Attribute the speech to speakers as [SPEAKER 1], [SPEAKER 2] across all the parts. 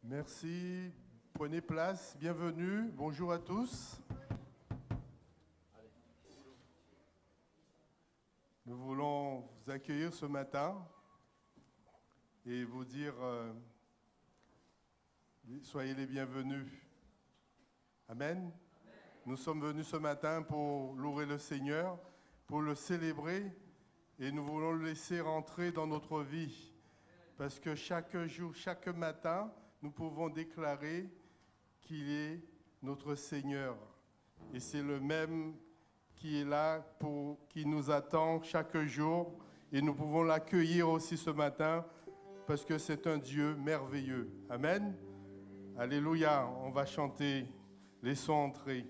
[SPEAKER 1] Merci. Prenez place. Bienvenue. Bonjour à tous. Nous voulons vous accueillir ce matin et vous dire soyez les bienvenus. Amen. Nous sommes venus ce matin pour louer le Seigneur, pour le célébrer et nous voulons le laisser rentrer dans notre vie. Parce que chaque jour, chaque matin, nous pouvons déclarer qu'il est notre Seigneur. Et c'est le même qui est là, qui nous attend chaque jour. Et nous pouvons l'accueillir aussi ce matin parce que c'est un Dieu merveilleux. Amen. Alléluia. On va chanter les sons entrés.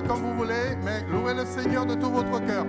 [SPEAKER 1] Comme vous voulez, mais louez le Seigneur de tout votre cœur.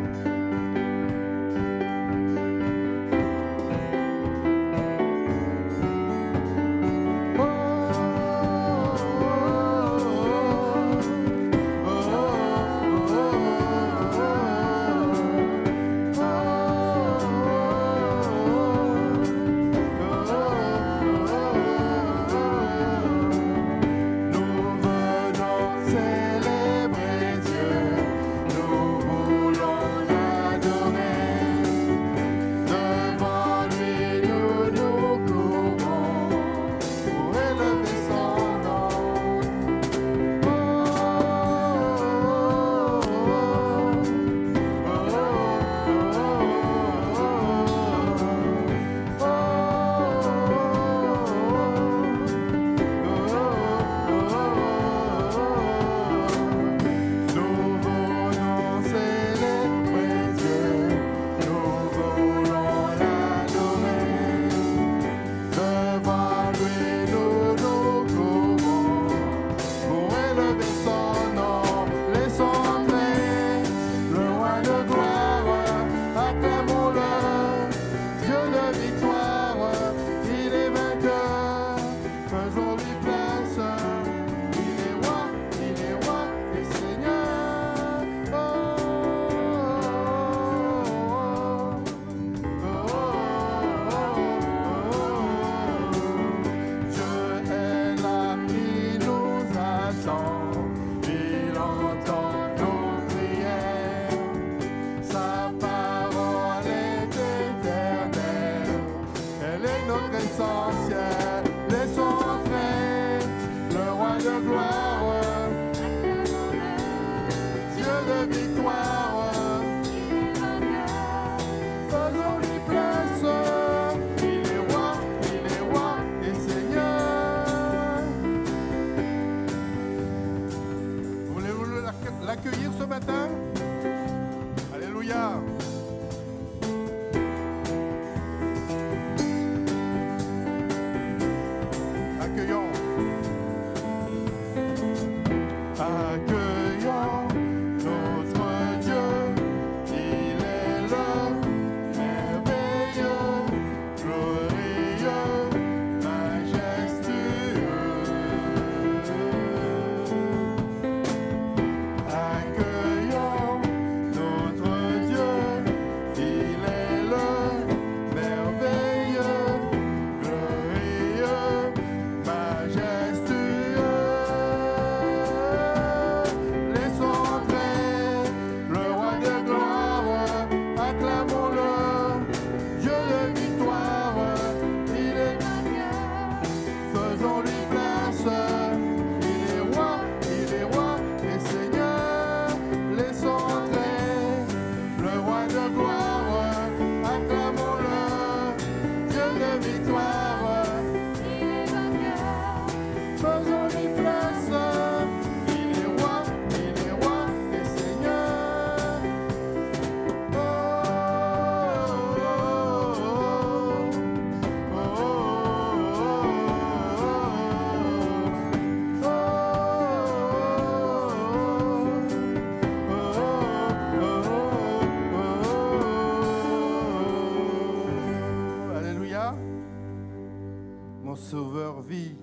[SPEAKER 1] Sauveur vit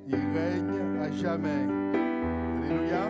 [SPEAKER 1] il règne à jamais. Alléluia.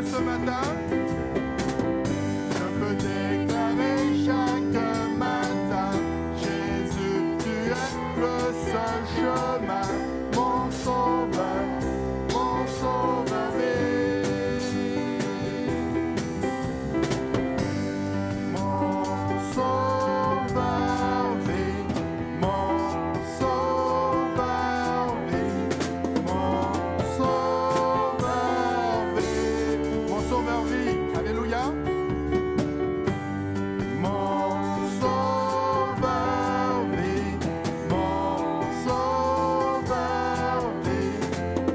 [SPEAKER 1] Ce matin, je peux déclarer chaque matin, Jésus, tu es le seul chemin, mon sauveur vie. Mon sauveur vie, mon sauveur vie, mon sauveur vie. Sauveur vie, alléluia. Mon sauveur vie, mon sauveur vie,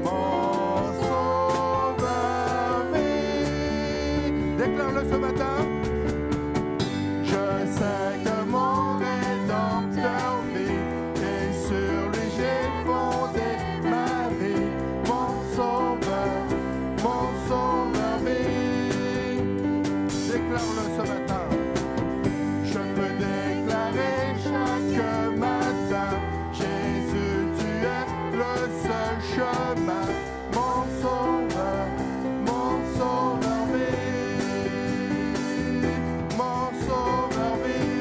[SPEAKER 1] mon sauveur vie. Déclare-le ce matin. Je sais que mon Rédempteur vit et sur lui j'ai fondé ma vie. Mon sauveur vie. Déclare-le ce matin. Je peux déclarer chaque matin, Jésus, tu es le seul chemin, mon sauveur vie, mon sauveur vie,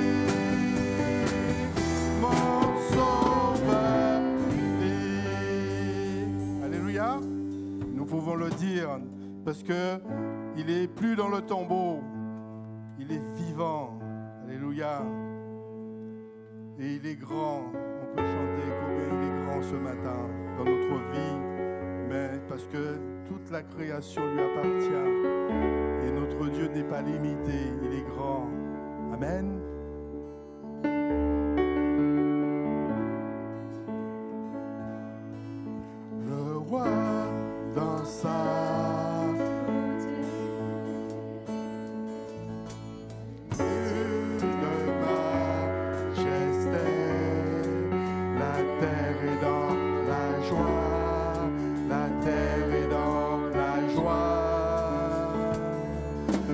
[SPEAKER 1] mon sauveur vie. Alléluia. Nous pouvons le dire parce que il est plus dans le tombeau. Il est vivant, alléluia, et il est grand. On peut chanter combien il est grand ce matin dans notre vie, mais parce que toute la création lui appartient et notre Dieu n'est pas limité, il est grand. Amen. Le roi dans sa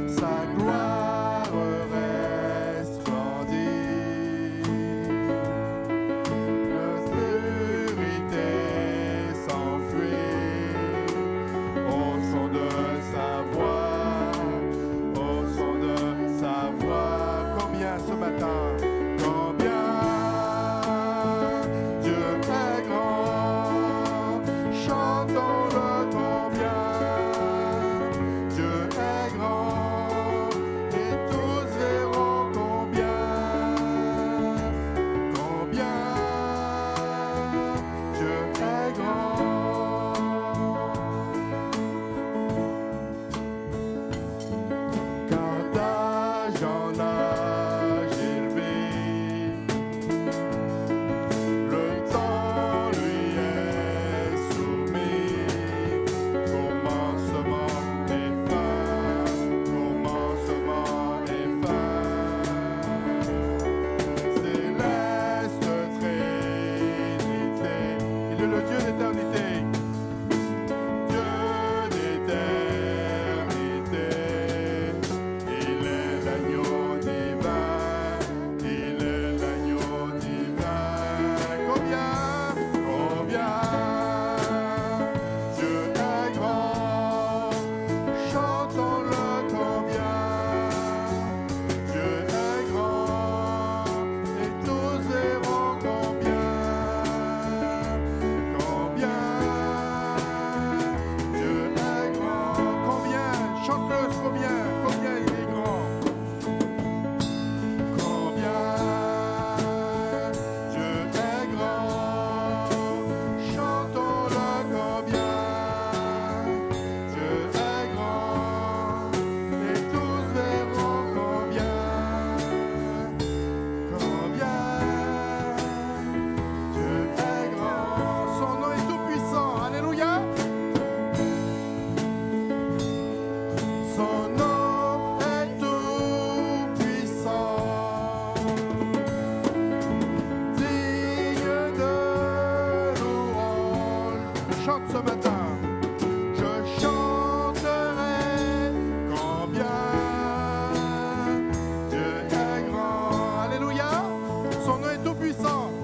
[SPEAKER 1] sa gloire reste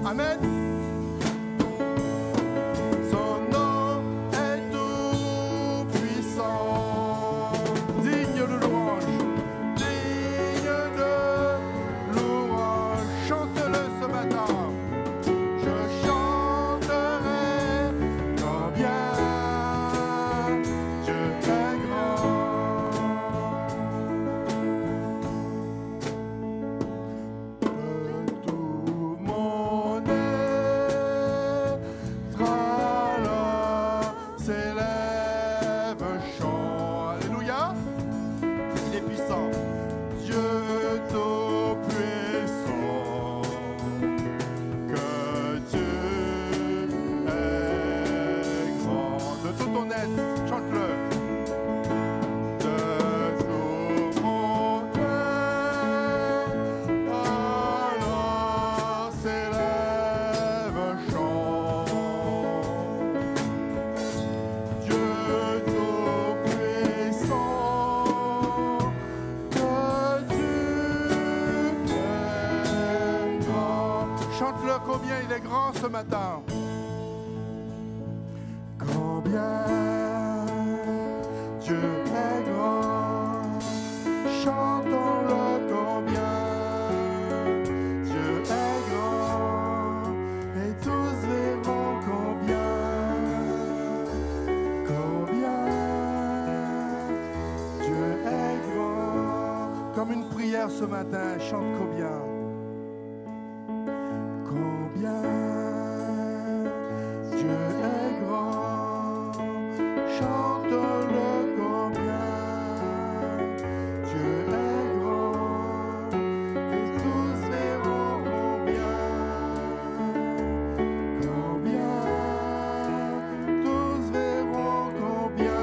[SPEAKER 1] Amen. Son nom est tout puissant, digne de louange, digne de louange. Chante-le ce matin. Je chanterai combien Dieu est grand. Que tout mon être alors s'élève un chant. Alléluia. Il est puissant. Dieu tout-puissant. Que Dieu est grand. De tout ton être, chante-le. De tout mon être, alors s'élève un chant. Dieu tout-puissant, que Dieu est grand. Chante-le combien il est grand ce matin. Combien Dieu est grand. Chantons-le combien Dieu est grand. Et tous verront combien Dieu est grand. Comme une prière ce matin, chante combien. Combien Dieu est grand. Chante-le combien Dieu est grand. Et tous verront combien tous verront combien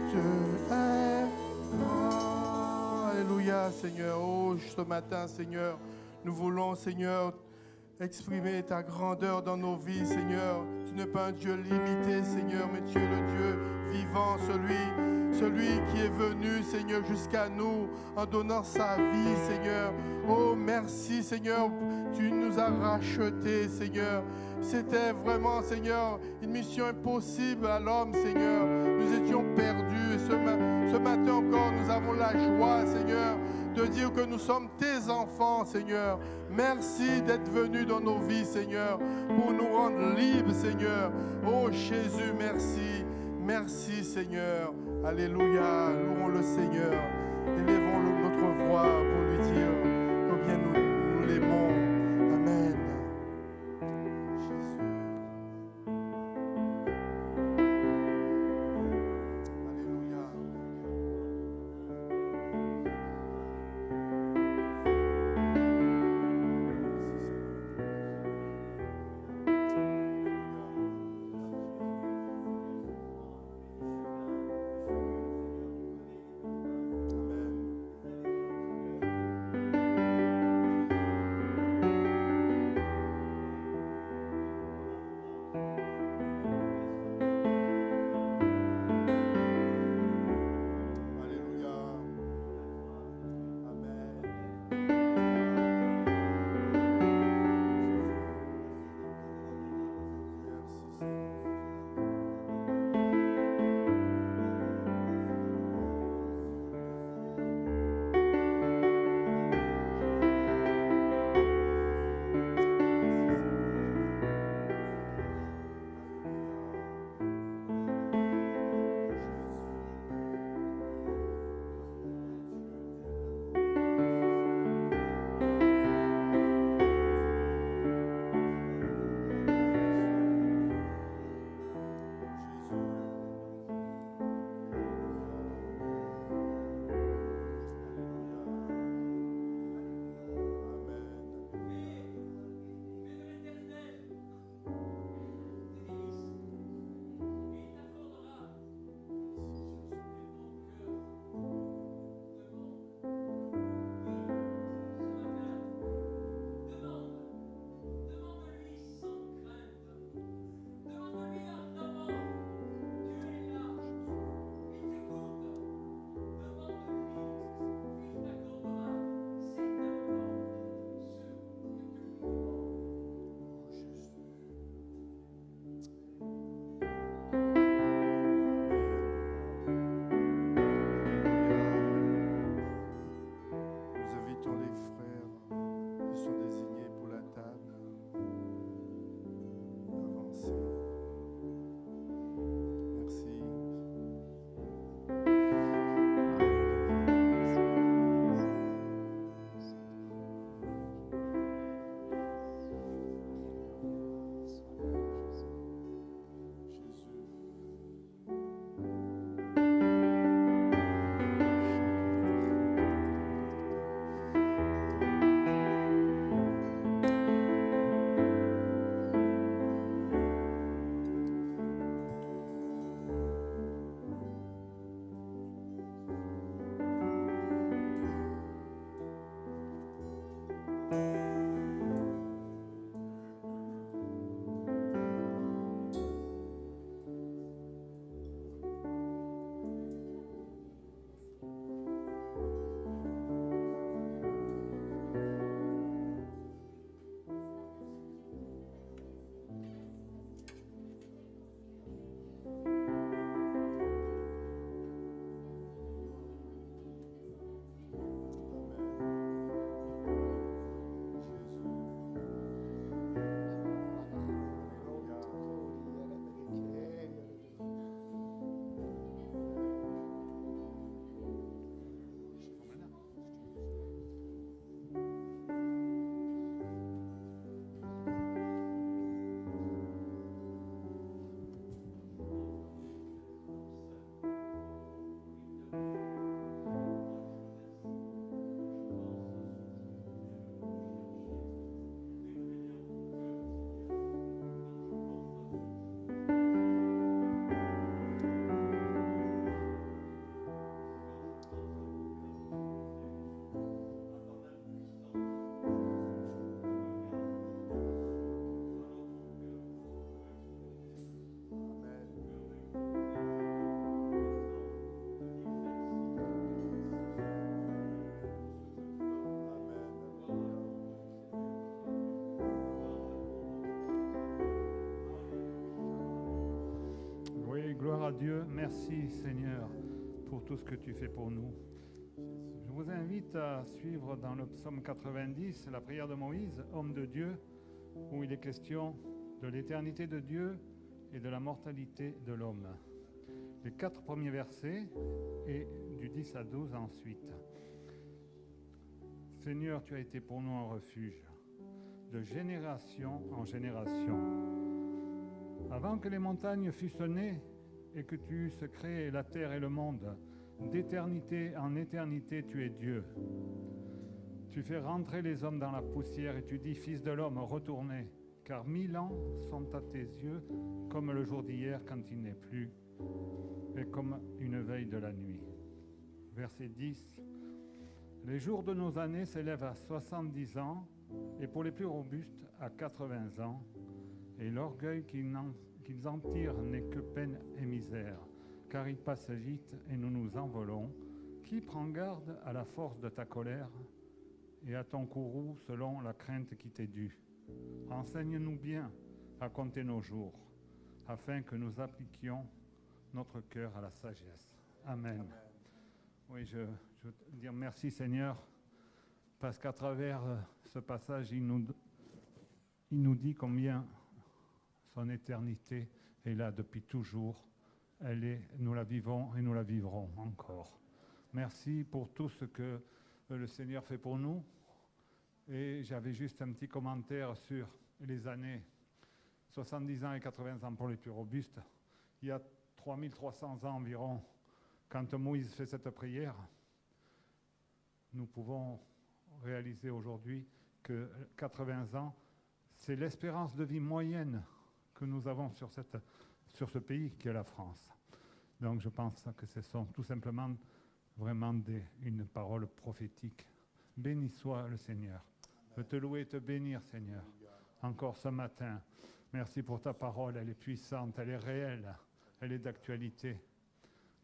[SPEAKER 1] Dieu est grand. Alléluia, Seigneur. Oh, ce matin, Seigneur, nous voulons, Seigneur, exprimer ta grandeur dans nos vies, Seigneur. Tu n'es pas un Dieu limité, Seigneur, mais tu es le Dieu vivant, celui qui est venu, Seigneur, jusqu'à nous en donnant sa vie, Seigneur. Oh, merci, Seigneur, tu nous as rachetés, Seigneur. C'était vraiment, Seigneur, une mission impossible à l'homme, Seigneur. Nous étions perdus. Et ce matin encore, nous avons la joie, Seigneur, de dire que nous sommes tes enfants, Seigneur. Merci d'être venu dans nos vies, Seigneur, pour nous rendre libres, Seigneur. Oh Jésus, merci. Merci, Seigneur. Alléluia. Louons le Seigneur. Élevons notre voix pour lui dire combien nous l'aimons. Amen. Jésus. Alléluia.
[SPEAKER 2] à Dieu. Merci Seigneur pour tout ce que tu fais pour nous. Je vous invite à suivre dans le psaume 90 la prière de Moïse, homme de Dieu, où il est question de l'éternité de Dieu et de la mortalité de l'homme. Les 4 premiers versets et du 10 à 12 ensuite. Seigneur, tu as été pour nous un refuge, de génération en génération. Avant que les montagnes fussent nées et que tu eusses créé la terre et le monde, d'éternité en éternité, tu es Dieu. Tu fais rentrer les hommes dans la poussière et tu dis, Fils de l'homme, retournez, car 1000 ans sont à tes yeux comme le jour d'hier quand il n'est plus, et comme une veille de la nuit. Verset 10. Les jours de nos années s'élèvent à 70 ans, et pour les plus robustes, à 80 ans, et l'orgueil qu'ils en tirent n'est que peine et misère, car ils passent vite et nous nous envolons. Qui prend garde à la force de ta colère et à ton courroux selon la crainte qui t'est due? Enseigne-nous bien à compter nos jours, afin que nous appliquions notre cœur à la sagesse. Amen. Oui, je veux dire merci Seigneur, parce qu'à travers ce passage, il nous dit combien son éternité est là depuis toujours. Nous la vivons et nous la vivrons encore. Merci pour tout ce que le Seigneur fait pour nous. Et j'avais juste un petit commentaire sur les années 70 ans et 80 ans pour les plus robustes. Il y a 3300 ans environ, quand Moïse fait cette prière, nous pouvons réaliser aujourd'hui que 80 ans, c'est l'espérance de vie moyenne que nous avons sur ce pays qui est la France. Donc je pense que ce sont tout simplement vraiment une parole prophétique. Béni soit le Seigneur. Je te louer et te bénir, Seigneur, encore ce matin. Merci pour ta parole, elle est puissante, elle est réelle, elle est d'actualité.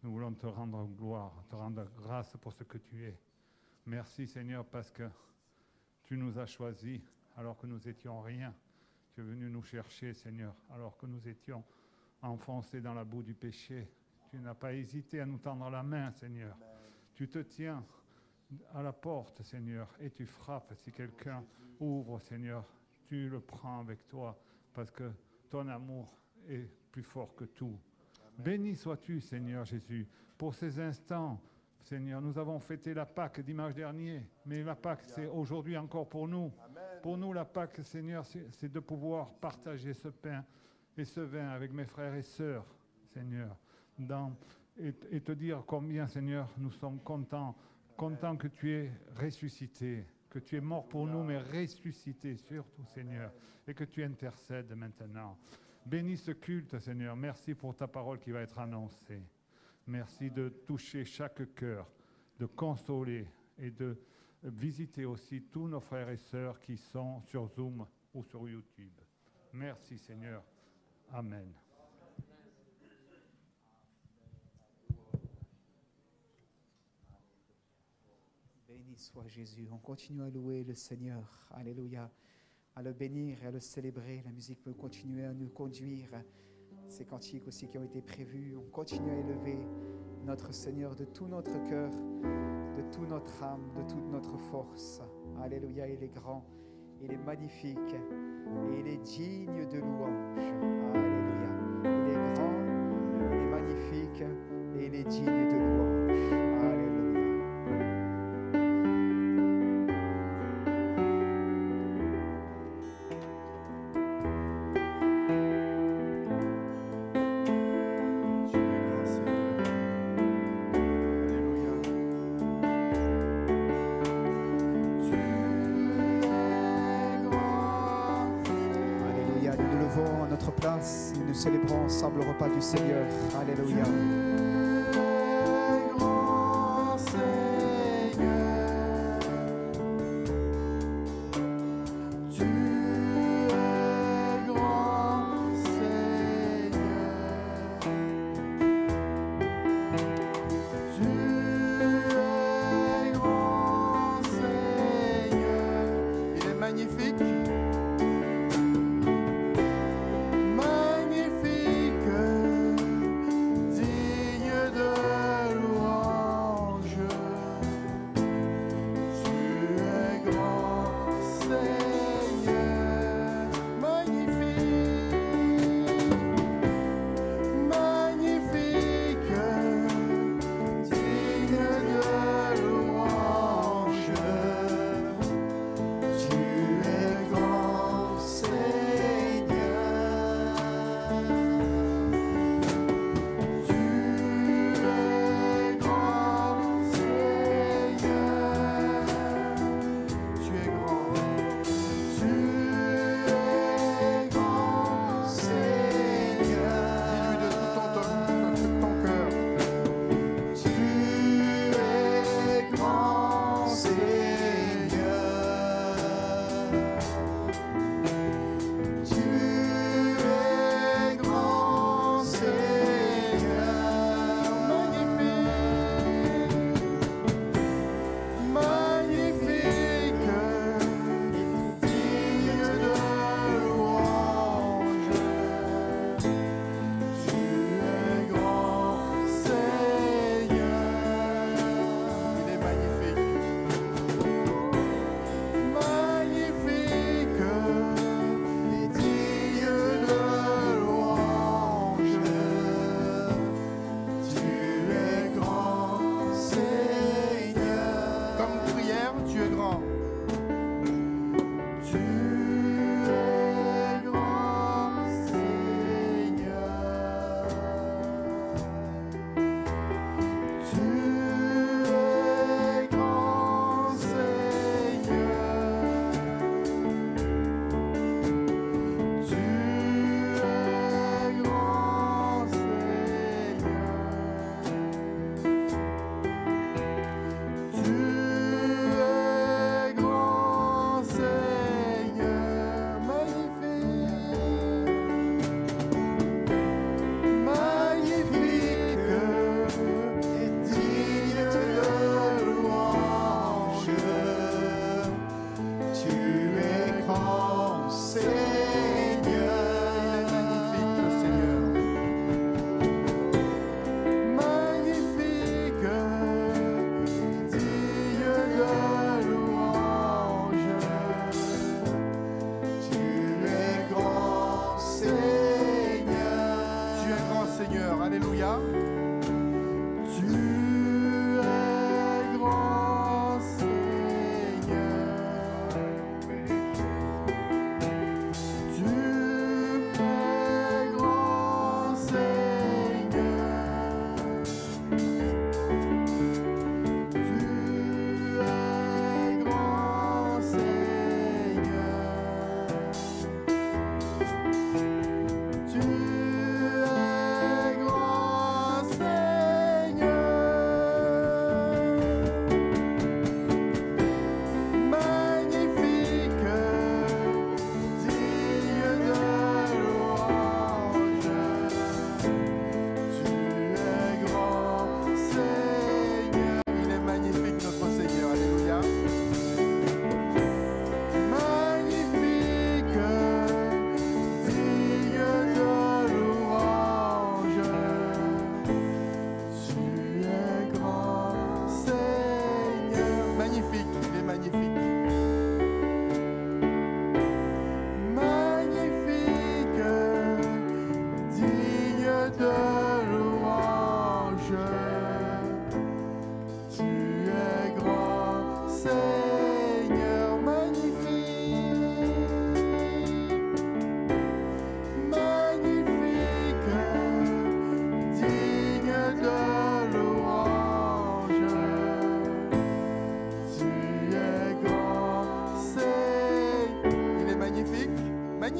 [SPEAKER 2] Nous voulons te rendre gloire, te rendre grâce pour ce que tu es. Merci Seigneur parce que tu nous as choisis alors que nous étions rien. Tu es venu nous chercher Seigneur alors que nous étions enfoncés dans la boue du péché. Tu n'as pas hésité à nous tendre la main Seigneur. Tu te tiens à la porte Seigneur et tu frappes. Si quelqu'un ouvre Seigneur, tu le prends avec toi parce que ton amour est plus fort que tout. Béni sois-tu, Seigneur Jésus, pour ces instants. Seigneur, nous avons fêté la Pâque dimanche dernier, mais la Pâque, c'est aujourd'hui encore pour nous.
[SPEAKER 1] Amen.
[SPEAKER 2] Pour nous, la Pâque, Seigneur, c'est de pouvoir partager ce pain et ce vin avec mes frères et sœurs, Seigneur, et te dire combien, Seigneur, nous sommes contents que tu es ressuscité, que tu es mort pour nous, mais ressuscité surtout, Seigneur, et que tu intercèdes maintenant. Bénis ce culte, Seigneur. Merci pour ta parole qui va être annoncée. Merci de toucher chaque cœur, de consoler et de visiter aussi tous nos frères et sœurs qui sont sur Zoom ou sur YouTube. Merci, Seigneur. Amen.
[SPEAKER 3] Béni soit Jésus. On continue à louer le Seigneur. Alléluia. À le bénir et à le célébrer. La musique peut continuer à nous conduire. Ces cantiques aussi qui ont été prévus. On continue à élever notre Seigneur de tout notre cœur, de toute notre âme, de toute notre force. Alléluia. Il est grand, il est magnifique et il est digne de louange. Alléluia. Il est grand, il est magnifique et il est digne de louange. Alléluia. Nous célébrons ensemble le repas du Seigneur. Alléluia.
[SPEAKER 1] Magnifique,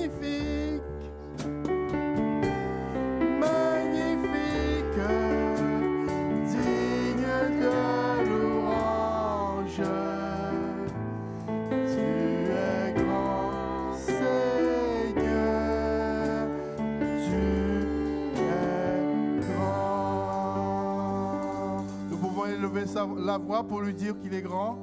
[SPEAKER 1] magnifique, magnifique, digne de louange. Tu es grand Seigneur, tu es grand. Nous pouvons élever la voix pour lui dire qu'il est grand.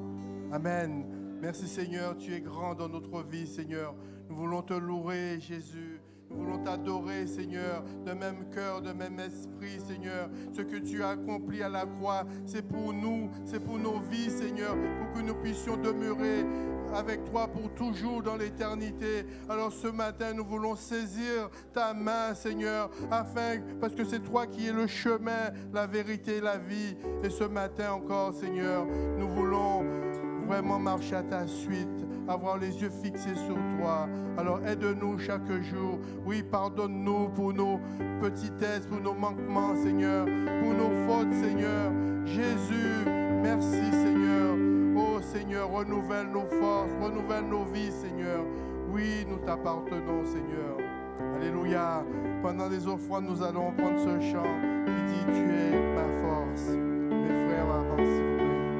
[SPEAKER 1] Amen. Merci Seigneur, tu es grand dans notre vie Seigneur. Nous voulons te louer Jésus. Nous voulons t'adorer Seigneur, de même cœur, de même esprit Seigneur. Ce que tu as accompli à la croix, c'est pour nous, c'est pour nos vies Seigneur, pour que nous puissions demeurer avec toi pour toujours dans l'éternité. Alors ce matin, nous voulons saisir ta main Seigneur, parce que c'est toi qui es le chemin, la vérité, la vie. Et ce matin encore Seigneur, nous voulons vraiment marcher à ta suite, avoir les yeux fixés sur toi. Alors aide-nous chaque jour. Oui, pardonne-nous pour nos petitesses, pour nos manquements, Seigneur, pour nos fautes, Seigneur. Jésus, merci, Seigneur. Oh, Seigneur, renouvelle nos forces, renouvelle nos vies, Seigneur. Oui, nous t'appartenons, Seigneur. Alléluia. Pendant les offrandes, nous allons prendre ce chant qui dit « Tu es ma force ». Mes frères, avancez, s'il vous plaît.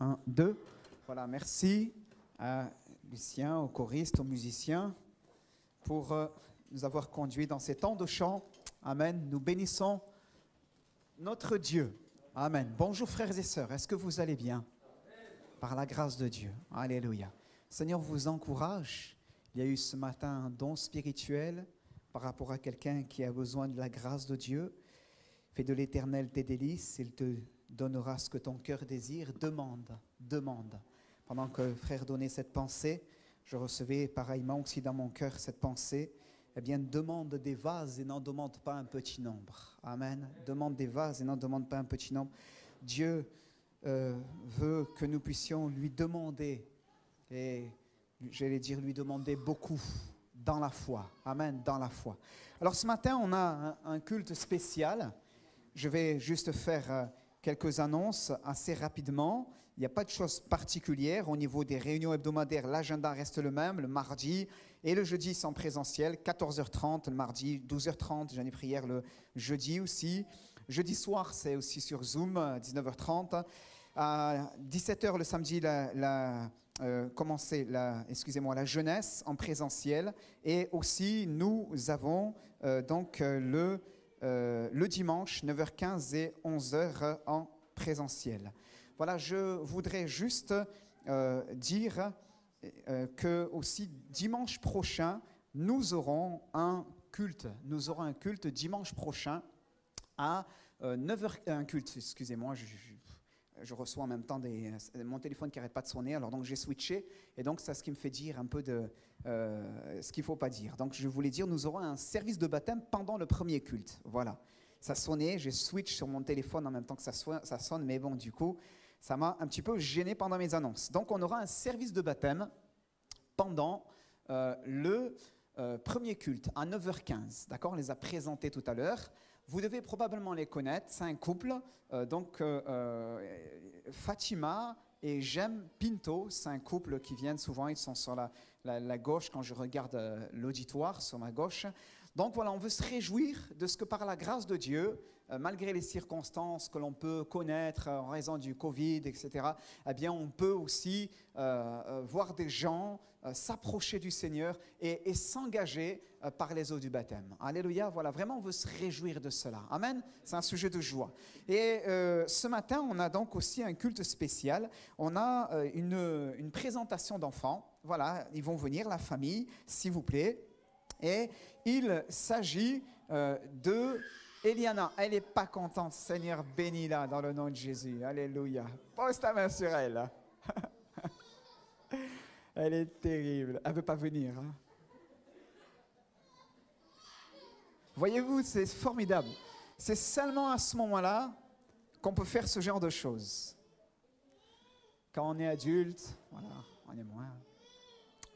[SPEAKER 3] Un, deux. Voilà, merci à Lucien, aux choristes, aux musiciens pour nous avoir conduits dans ces temps de chant. Amen. Nous bénissons notre Dieu. Amen. Bonjour frères et sœurs, est-ce que vous allez bien? Par la grâce de Dieu. Alléluia. Seigneur vous encourage. Il y a eu ce matin un don spirituel par rapport à quelqu'un qui a besoin de la grâce de Dieu. Fais de l'Éternel tes délices, il te donnera ce que ton cœur désire. Demande, demande. Pendant que le frère donnait cette pensée, je recevais pareillement aussi dans mon cœur cette pensée. eh bien, demande des vases et n'en demande pas un petit nombre. Amen. Demande des vases et n'en demande pas un petit nombre. Dieu veut que nous puissions lui demander, et j'allais dire lui demander beaucoup, dans la foi. Amen, dans la foi. Alors ce matin, on a un culte spécial. Je vais juste faire quelques annonces assez rapidement. Il n'y a pas de choses particulières. Au niveau des réunions hebdomadaires, l'agenda reste le même. Le mardi et le jeudi sont présentiels. 14h30 le mardi, 12h30, j'en ai prière le jeudi aussi. Jeudi soir, c'est aussi sur Zoom, 19h30. À 17h le samedi, commencer la jeunesse en présentiel. Et aussi, nous avons le dimanche, 9h15 et 11h en présentiel. Voilà, je voudrais juste dire que aussi dimanche prochain, nous aurons un culte. Nous aurons un culte dimanche prochain à 9h. Un culte, excusez-moi, je reçois en même temps mon téléphone qui n'arrête pas de sonner, alors donc j'ai switché, et donc c'est ce qui me fait dire un peu de ce qu'il ne faut pas dire. Donc je voulais dire, nous aurons un service de baptême pendant le premier culte. Voilà, ça sonnait, j'ai switch sur mon téléphone en même temps que ça sonne, mais bon, du coup, ça m'a un petit peu gêné pendant mes annonces. Donc on aura un service de baptême pendant le premier culte à 9h15. D'accord, on les a présentés tout à l'heure. Vous devez probablement les connaître, c'est un couple, Fatima et Jem Pinto, c'est un couple qui viennent souvent, ils sont sur la gauche quand je regarde l'auditoire, sur ma gauche. Donc voilà, on veut se réjouir de ce que par la grâce de Dieu, malgré les circonstances que l'on peut connaître en raison du Covid, etc., eh bien on peut aussi voir des gens s'approcher du Seigneur et s'engager par les eaux du baptême. Alléluia, voilà, vraiment on veut se réjouir de cela. Amen, c'est un sujet de joie. Et ce matin, on a donc aussi un culte spécial. On a une présentation d'enfants. Voilà, ils vont venir, la famille, s'il vous plaît. Et il s'agit de Eliana. Elle n'est pas contente, Seigneur, bénis-la dans le nom de Jésus. Alléluia. Pose ta main sur elle. Elle est terrible. Elle ne veut pas venir. Hein. Voyez-vous, c'est formidable. C'est seulement à ce moment-là qu'on peut faire ce genre de choses. Quand on est adulte, voilà, on est moins.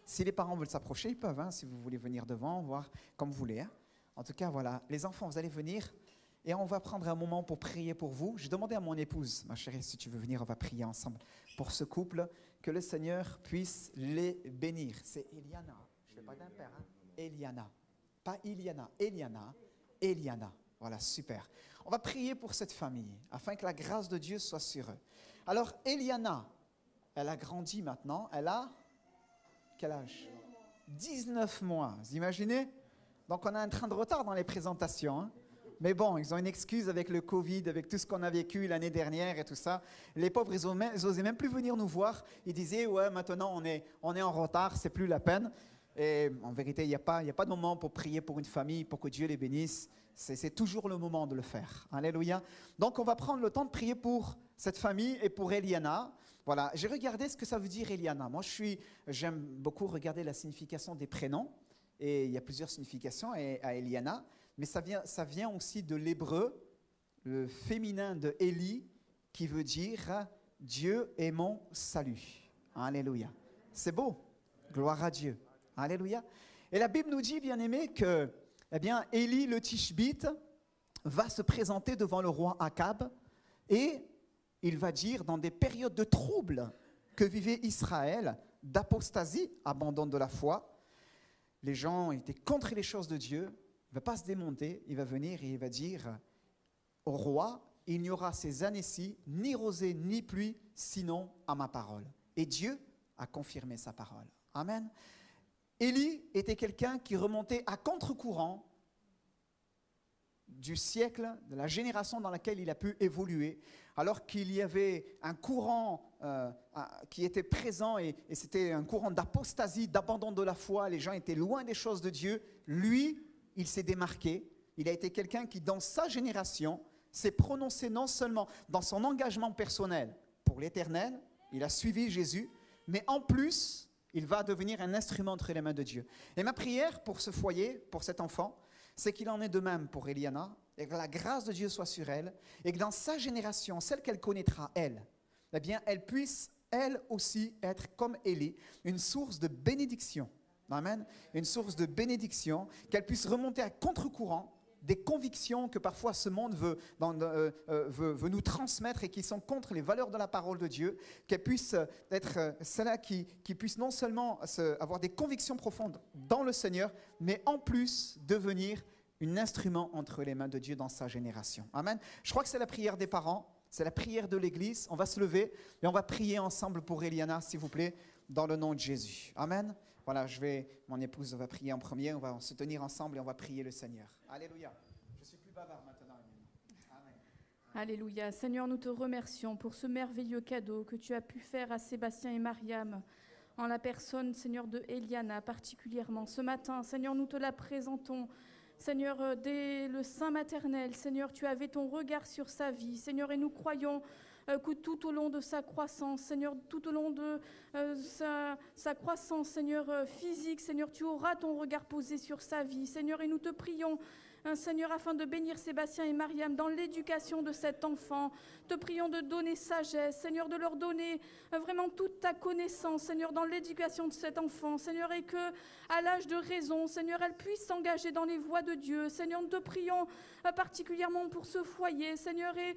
[SPEAKER 3] Si les parents veulent s'approcher, ils peuvent, hein, si vous voulez venir devant, voir comme vous voulez. Hein. En tout cas, voilà, les enfants, vous allez venir et on va prendre un moment pour prier pour vous. J'ai demandé à mon épouse, ma chérie, si tu veux venir, on va prier ensemble pour ce couple, que le Seigneur puisse les bénir. C'est Eliana, je ne fais pas d'impair, hein. Eliana, pas Iliana, Eliana. Voilà, super. On va prier pour cette famille, afin que la grâce de Dieu soit sur eux. Alors, Eliana, elle a grandi maintenant, elle a quel âge? 19 mois, vous imaginez? Donc on a un train de retard dans les présentations. Hein? Mais bon, ils ont une excuse avec le Covid, avec tout ce qu'on a vécu l'année dernière et tout ça. Les pauvres, ils n'osaient même plus venir nous voir. Ils disaient, ouais, maintenant on est en retard, c'est plus la peine. Et en vérité, il n'y a pas de moment pour prier pour une famille, pour que Dieu les bénisse. C'est toujours le moment de le faire. Alléluia. Donc on va prendre le temps de prier pour cette famille et pour Eliana. Voilà, j'ai regardé ce que ça veut dire Eliana. Moi, j'aime beaucoup regarder la signification des prénoms. Et il y a plusieurs significations à Eliana. Mais ça vient aussi de l'hébreu, le féminin de Eli, qui veut dire « Dieu est mon salut ». Alléluia. C'est beau. Gloire à Dieu. Alléluia. Et la Bible nous dit, bien aimé, que Élie le Tishbite va se présenter devant le roi Akab et il va dire, dans des périodes de troubles que vivait Israël, d'apostasie, abandon de la foi, les gens étaient contre les choses de Dieu, il ne va pas se démonter, il va venir et il va dire au roi, il n'y aura ces années-ci ni rosée ni pluie, sinon à ma parole. Et Dieu a confirmé sa parole. Amen. Élie était quelqu'un qui remontait à contre-courant du siècle, de la génération dans laquelle il a pu évoluer, alors qu'il y avait un courant qui était présent et c'était un courant d'apostasie, d'abandon de la foi, les gens étaient loin des choses de Dieu. Lui, il s'est démarqué, il a été quelqu'un qui, dans sa génération, s'est prononcé non seulement dans son engagement personnel pour l'Éternel, il a suivi Jésus, mais en plus, Il va devenir un instrument entre les mains de Dieu. Et ma prière pour ce foyer, pour cet enfant, c'est qu'il en est de même pour Eliana, et que la grâce de Dieu soit sur elle, et que dans sa génération, celle qu'elle connaîtra, elle, eh bien, elle puisse, elle aussi, être comme Élie, une source de bénédiction. Amen. Une source de bénédiction, qu'elle puisse remonter à contre-courant des convictions que parfois ce monde veut nous transmettre et qui sont contre les valeurs de la parole de Dieu, qu'elle puisse être celle-là qui puisse non seulement avoir des convictions profondes dans le Seigneur, mais en plus devenir un instrument entre les mains de Dieu dans sa génération. Amen. Je crois que c'est la prière des parents, c'est la prière de l'Église. On va se lever et on va prier ensemble pour Eliana, s'il vous plaît, dans le nom de Jésus. Amen. Voilà, mon épouse va prier en premier, on va se tenir ensemble et on va prier le Seigneur. Alléluia. Je suis plus bavard maintenant. Amen.
[SPEAKER 4] Alléluia. Seigneur, nous te remercions pour ce merveilleux cadeau que tu as pu faire à Sébastien et Mariam, en la personne, Seigneur, de Eliana particulièrement. Ce matin, Seigneur, nous te la présentons. Seigneur, dès le sein maternel, Seigneur, tu avais ton regard sur sa vie. Seigneur, et nous croyons que tout au long de sa croissance, Seigneur, tout au long de sa croissance, Seigneur, physique, Seigneur, tu auras ton regard posé sur sa vie. Seigneur, et nous te prions, Seigneur, afin de bénir Sébastien et Mariam dans l'éducation de cet enfant. Te prions de donner sagesse, Seigneur, de leur donner vraiment toute ta connaissance, Seigneur, dans l'éducation de cet enfant, Seigneur, et que à l'âge de raison, Seigneur, elle puisse s'engager dans les voies de Dieu. Seigneur, nous te prions particulièrement pour ce foyer, Seigneur, et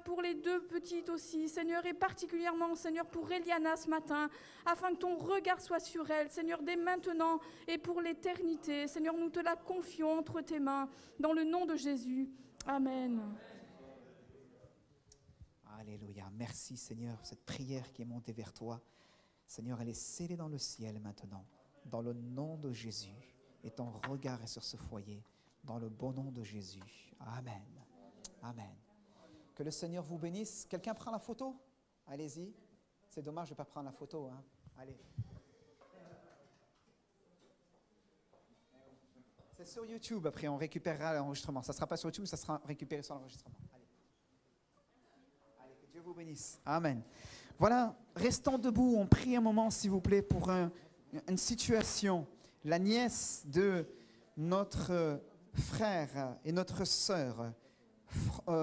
[SPEAKER 4] pour les deux petites aussi, Seigneur, et particulièrement, Seigneur, pour Eliana ce matin, afin que ton regard soit sur elle, Seigneur, dès maintenant et pour l'éternité. Seigneur, nous te la confions entre tes mains, dans le nom de Jésus. Amen.
[SPEAKER 3] Alléluia. Merci, Seigneur, pour cette prière qui est montée vers toi. Seigneur, elle est scellée dans le ciel maintenant, dans le nom de Jésus. Et ton regard est sur ce foyer, dans le bon nom de Jésus. Amen. Amen. Que le Seigneur vous bénisse. Quelqu'un prend la photo? Allez-y. C'est dommage de ne pas prendre la photo. Hein? Allez. C'est sur YouTube. Après, on récupérera l'enregistrement. Ça ne sera pas sur YouTube, ça sera récupéré sur l'enregistrement. Allez. Allez, que Dieu vous bénisse. Amen. Voilà, restons debout. On prie un moment, s'il vous plaît, pour une situation. La nièce de notre frère et notre sœur,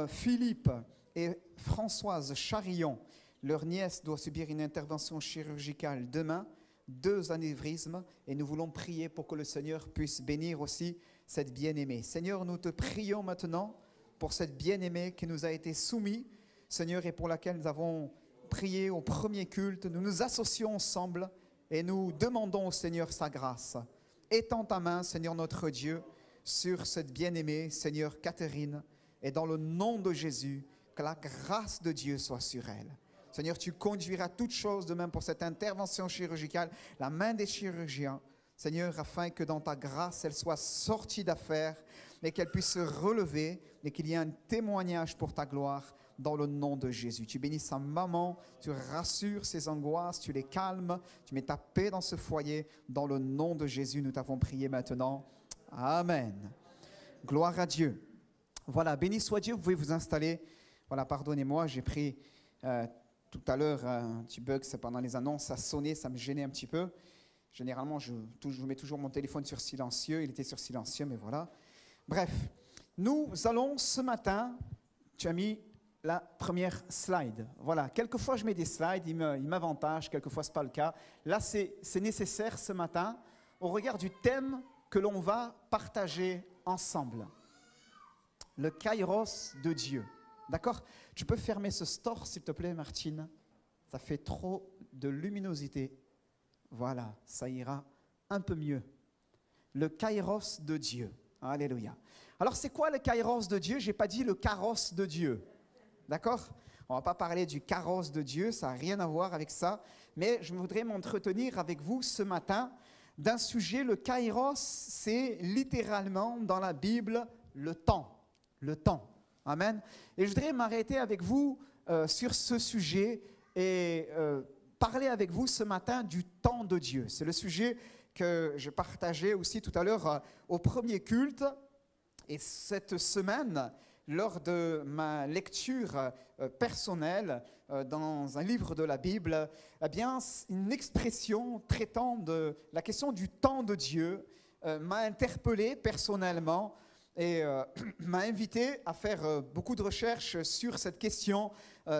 [SPEAKER 3] Philippe et Françoise Charillon, leur nièce doit subir une intervention chirurgicale demain, 2 anévrismes, et nous voulons prier pour que le Seigneur puisse bénir aussi cette bien-aimée. Seigneur, nous te prions maintenant pour cette bien-aimée qui nous a été soumise, Seigneur, et pour laquelle nous avons prié au premier culte. Nous nous associons ensemble et nous demandons au Seigneur sa grâce. Étends ta main, Seigneur notre Dieu, sur cette bien-aimée, Seigneur Catherine, et dans le nom de Jésus, que la grâce de Dieu soit sur elle. Seigneur, tu conduiras toutes choses de même pour cette intervention chirurgicale, la main des chirurgiens, Seigneur, afin que dans ta grâce, elle soit sortie d'affaire et qu'elle puisse se relever et qu'il y ait un témoignage pour ta gloire dans le nom de Jésus. Tu bénis sa maman, tu rassures ses angoisses, tu les calmes, tu mets ta paix dans ce foyer. Dans le nom de Jésus, nous t'avons prié maintenant. Amen. Gloire à Dieu. Voilà, béni soit Dieu, vous pouvez vous installer. Voilà, pardonnez-moi, j'ai pris tout à l'heure un petit bug, c'est pendant les annonces, ça sonnait, ça me gênait un petit peu. Généralement, je mets toujours mon téléphone sur silencieux, il était sur silencieux, mais voilà. Bref, nous allons ce matin, tu as mis la première slide. Voilà, quelquefois je mets des slides, il m'avantage, quelquefois ce n'est pas le cas. Là, c'est nécessaire ce matin, au regard du thème que l'on va partager ensemble. Le Kairos de Dieu. D'accord? Tu peux fermer ce store, s'il te plaît, Martine? Ça fait trop de luminosité. Voilà, ça ira un peu mieux. Le Kairos de Dieu. Alléluia. Alors, c'est quoi le Kairos de Dieu? Je n'ai pas dit le carrosse de Dieu. D'accord? On ne va pas parler du carrosse de Dieu, ça n'a rien à voir avec ça. Mais je voudrais m'entretenir avec vous ce matin d'un sujet. Le Kairos, c'est littéralement dans la Bible le temps. Le temps. Amen. Et je voudrais m'arrêter avec vous sur ce sujet et parler avec vous ce matin du temps de Dieu. C'est le sujet que je partageais aussi tout à l'heure au premier culte. Et cette semaine, lors de ma lecture personnelle dans un livre de la Bible, eh bien, une expression traitant de la question du temps de Dieu m'a interpellé personnellement et m'a invité à faire beaucoup de recherches sur cette question.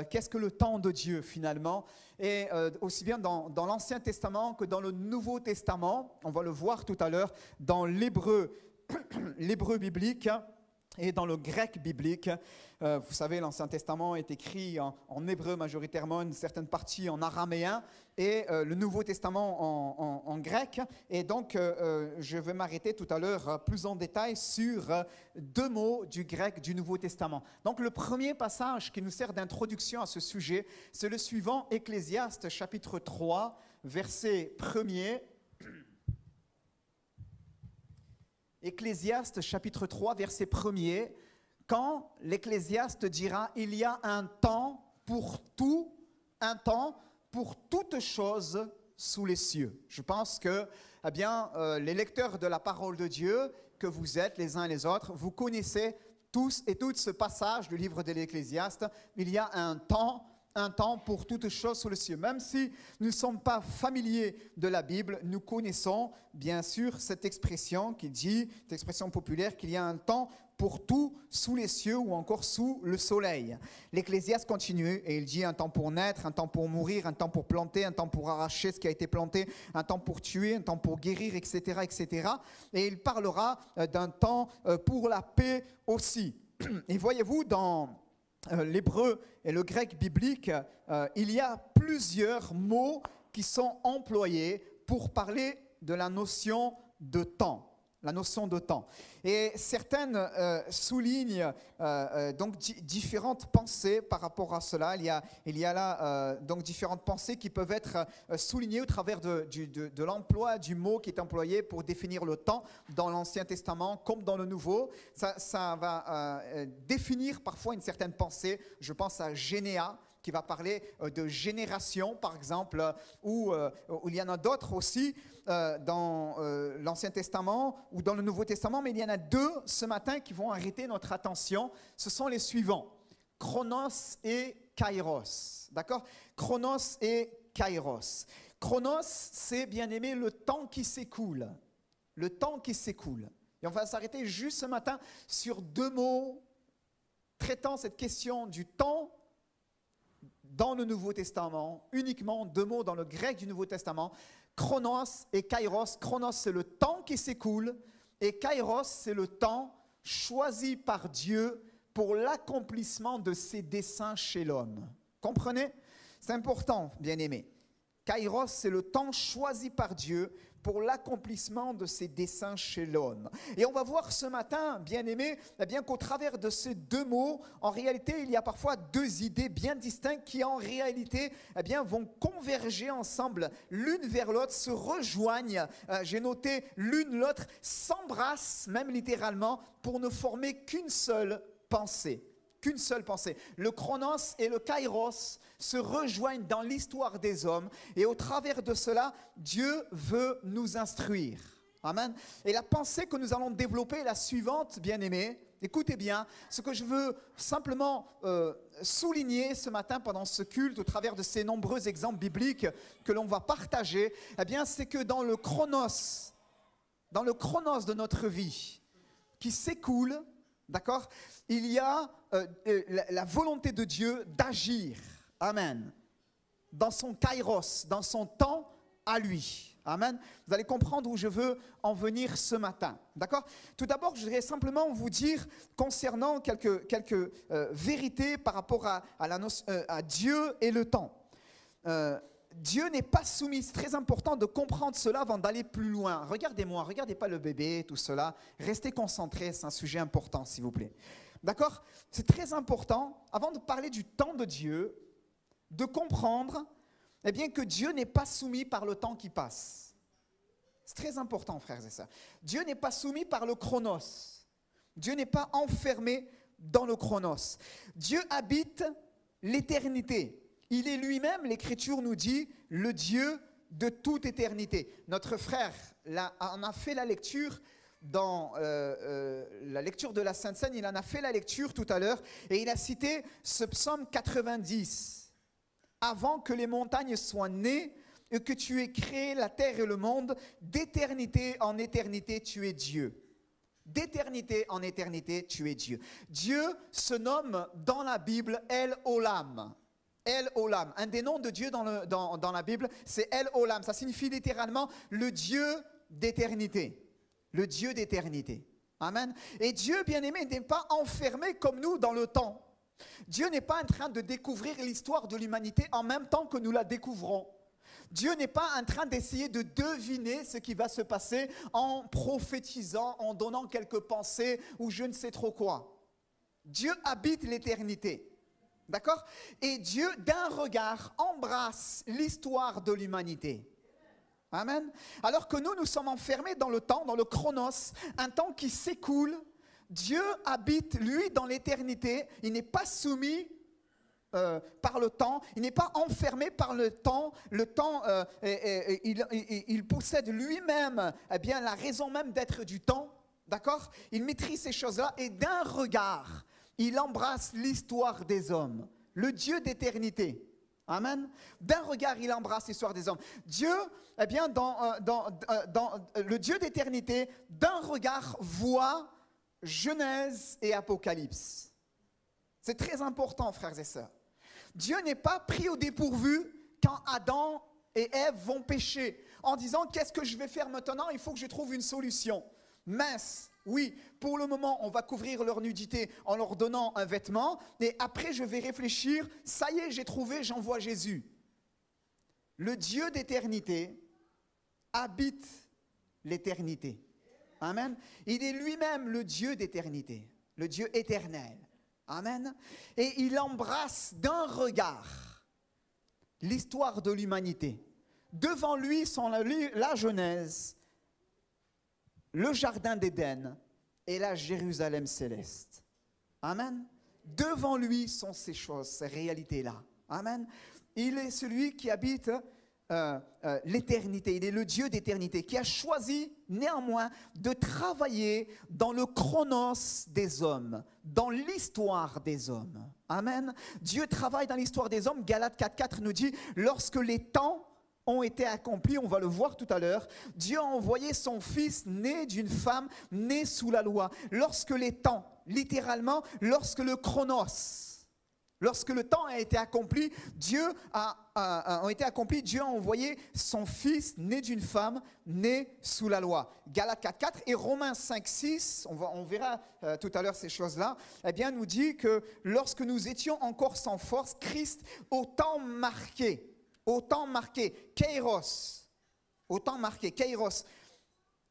[SPEAKER 3] Qu'est-ce que le temps de Dieu finalement? Et aussi bien dans l'Ancien Testament que dans le Nouveau Testament, on va le voir tout à l'heure, dans l'hébreu biblique et dans le grec biblique. Vous savez, l'Ancien Testament est écrit en hébreu majoritairement, une certaine partie en araméen, et le Nouveau Testament en grec. Et donc, je vais m'arrêter tout à l'heure plus en détail sur 2 mots du grec du Nouveau Testament. Donc, le premier passage qui nous sert d'introduction à ce sujet, c'est le suivant, Ecclésiaste chapitre 3, verset 1er. Ecclésiaste chapitre 3, verset 1er, quand l'Ecclésiaste dira « Il y a un temps pour tout, un temps pour toutes choses sous les cieux ». Je pense que les lecteurs de la parole de Dieu, que vous êtes les uns et les autres, vous connaissez tous et toutes ce passage du livre de l'Ecclésiaste. Il y a un temps pour toutes choses sous le ciel. Même si nous ne sommes pas familiers de la Bible, nous connaissons bien sûr cette expression qui dit, cette expression populaire, qu'il y a un temps pour tout sous les cieux ou encore sous le soleil. L'Ecclésiaste continue et il dit un temps pour naître, un temps pour mourir, un temps pour planter, un temps pour arracher ce qui a été planté, un temps pour tuer, un temps pour guérir, etc., etc. Et il parlera d'un temps pour la paix aussi. Et voyez-vous, dans l'hébreu et le grec biblique, il y a plusieurs mots qui sont employés pour parler de la notion de temps. La notion de temps. Et certaines soulignent donc différentes pensées par rapport à cela. Il y a là donc différentes pensées qui peuvent être soulignées au travers de l'emploi du mot qui est employé pour définir le temps dans l'Ancien Testament comme dans le Nouveau. Ça va définir parfois une certaine pensée. Je pense à Généa, qui va parler de génération, par exemple, ou il y en a d'autres aussi dans l'Ancien Testament ou dans le Nouveau Testament, mais il y en a 2 ce matin qui vont arrêter notre attention. Ce sont les suivants, Chronos et Kairos. D'accord? Chronos et Kairos. Chronos, c'est, bien aimé, le temps qui s'écoule. Le temps qui s'écoule. Et on va s'arrêter juste ce matin sur 2 mots traitant cette question du temps dans le Nouveau Testament, uniquement 2 mots dans le grec du Nouveau Testament, Chronos et Kairos. Chronos, c'est le temps qui s'écoule, et Kairos, c'est le temps choisi par Dieu pour l'accomplissement de ses desseins chez l'homme. Comprenez? C'est important, bien-aimés. Kairos, c'est le temps choisi par Dieu pour l'accomplissement de ses desseins chez l'homme. Et on va voir ce matin, bien-aimés, qu'au travers de ces 2 mots, en réalité, il y a parfois 2 idées bien distinctes qui, en réalité, vont converger ensemble, l'une vers l'autre, se rejoignent. J'ai noté l'une l'autre, s'embrassent, même littéralement, pour ne former qu'une seule pensée. Qu'une seule pensée. Le Chronos et le Kairos se rejoignent dans l'histoire des hommes et au travers de cela, Dieu veut nous instruire. Amen. Et la pensée que nous allons développer est la suivante, bien-aimés. Écoutez bien, ce que je veux simplement souligner ce matin pendant ce culte, au travers de ces nombreux exemples bibliques que l'on va partager, c'est que dans le chronos de notre vie qui s'écoule, d'accord, il y a la volonté de Dieu d'agir, amen, dans son kairos, dans son temps à lui, amen. Vous allez comprendre où je veux en venir ce matin, d'accord. Tout d'abord, je voudrais simplement vous dire concernant quelques vérités par rapport à Dieu et le temps. Dieu n'est pas soumis, c'est très important de comprendre cela avant d'aller plus loin. Regardez-moi, regardez pas le bébé, tout cela, restez concentrés, c'est un sujet important s'il vous plaît. D'accord? C'est très important, avant de parler du temps de Dieu, de comprendre que Dieu n'est pas soumis par le temps qui passe. C'est très important, frères et sœurs. Dieu n'est pas soumis par le chronos. Dieu n'est pas enfermé dans le chronos. Dieu habite l'éternité. Il est lui-même, l'Écriture nous dit, le Dieu de toute éternité. Notre frère en a fait la lecture dans la lecture de la Sainte Seine, il en a fait la lecture tout à l'heure, et il a cité ce psaume 90. Avant que les montagnes soient nées et que tu aies créé la terre et le monde, d'éternité en éternité, tu es Dieu. D'éternité en éternité, tu es Dieu. Dieu se nomme dans la Bible El Olam. El Olam. Un des noms de Dieu dans la Bible, c'est El Olam. Ça signifie littéralement le Dieu d'éternité. Le Dieu d'éternité. Amen. Et Dieu, bien-aimé, n'est pas enfermé comme nous dans le temps. Dieu n'est pas en train de découvrir l'histoire de l'humanité en même temps que nous la découvrons. Dieu n'est pas en train d'essayer de deviner ce qui va se passer en prophétisant, en donnant quelques pensées ou je ne sais trop quoi. Dieu habite l'éternité. D'accord? Et Dieu, d'un regard, embrasse l'histoire de l'humanité. Amen. Alors que nous sommes enfermés dans le temps, dans le chronos, un temps qui s'écoule. Dieu habite, lui, dans l'éternité. Il n'est pas soumis par le temps. Il n'est pas enfermé par le temps. Le temps, il possède lui-même la raison même d'être du temps. D'accord? Il maîtrise ces choses-là. Et d'un regard, il embrasse l'histoire des hommes. Le Dieu d'éternité. Amen. D'un regard, il embrasse l'histoire des hommes. Dieu, dans le Dieu d'éternité, d'un regard, voit Genèse et Apocalypse. C'est très important, frères et sœurs. Dieu n'est pas pris au dépourvu quand Adam et Ève vont pécher, en disant, qu'est-ce que je vais faire maintenant? Il faut que je trouve une solution. Mince. Oui, pour le moment, on va couvrir leur nudité en leur donnant un vêtement. Et après, je vais réfléchir. Ça y est, j'ai trouvé, j'envoie Jésus. Le Dieu d'éternité habite l'éternité. Amen. Il est lui-même le Dieu d'éternité, le Dieu éternel. Amen. Et il embrasse d'un regard l'histoire de l'humanité. Devant lui sont la Genèse, le jardin d'Éden et la Jérusalem céleste. Amen. Devant lui sont ces choses, ces réalités-là. Amen. Il est celui qui habite l'éternité. Il est le Dieu d'éternité qui a choisi néanmoins de travailler dans le chronos des hommes, dans l'histoire des hommes. Amen. Dieu travaille dans l'histoire des hommes. Galates 4.4 nous dit, lorsque les temps ont été accomplis, on va le voir tout à l'heure, Dieu a envoyé son Fils né d'une femme née sous la loi. Lorsque les temps, littéralement, lorsque le chronos, lorsque le temps a été accompli, Dieu a envoyé son Fils né d'une femme née sous la loi. Galates 4.4 et Romains 5.6, on verra tout à l'heure ces choses-là, nous dit que lorsque nous étions encore sans force, Christ, au temps marqué, Kairos,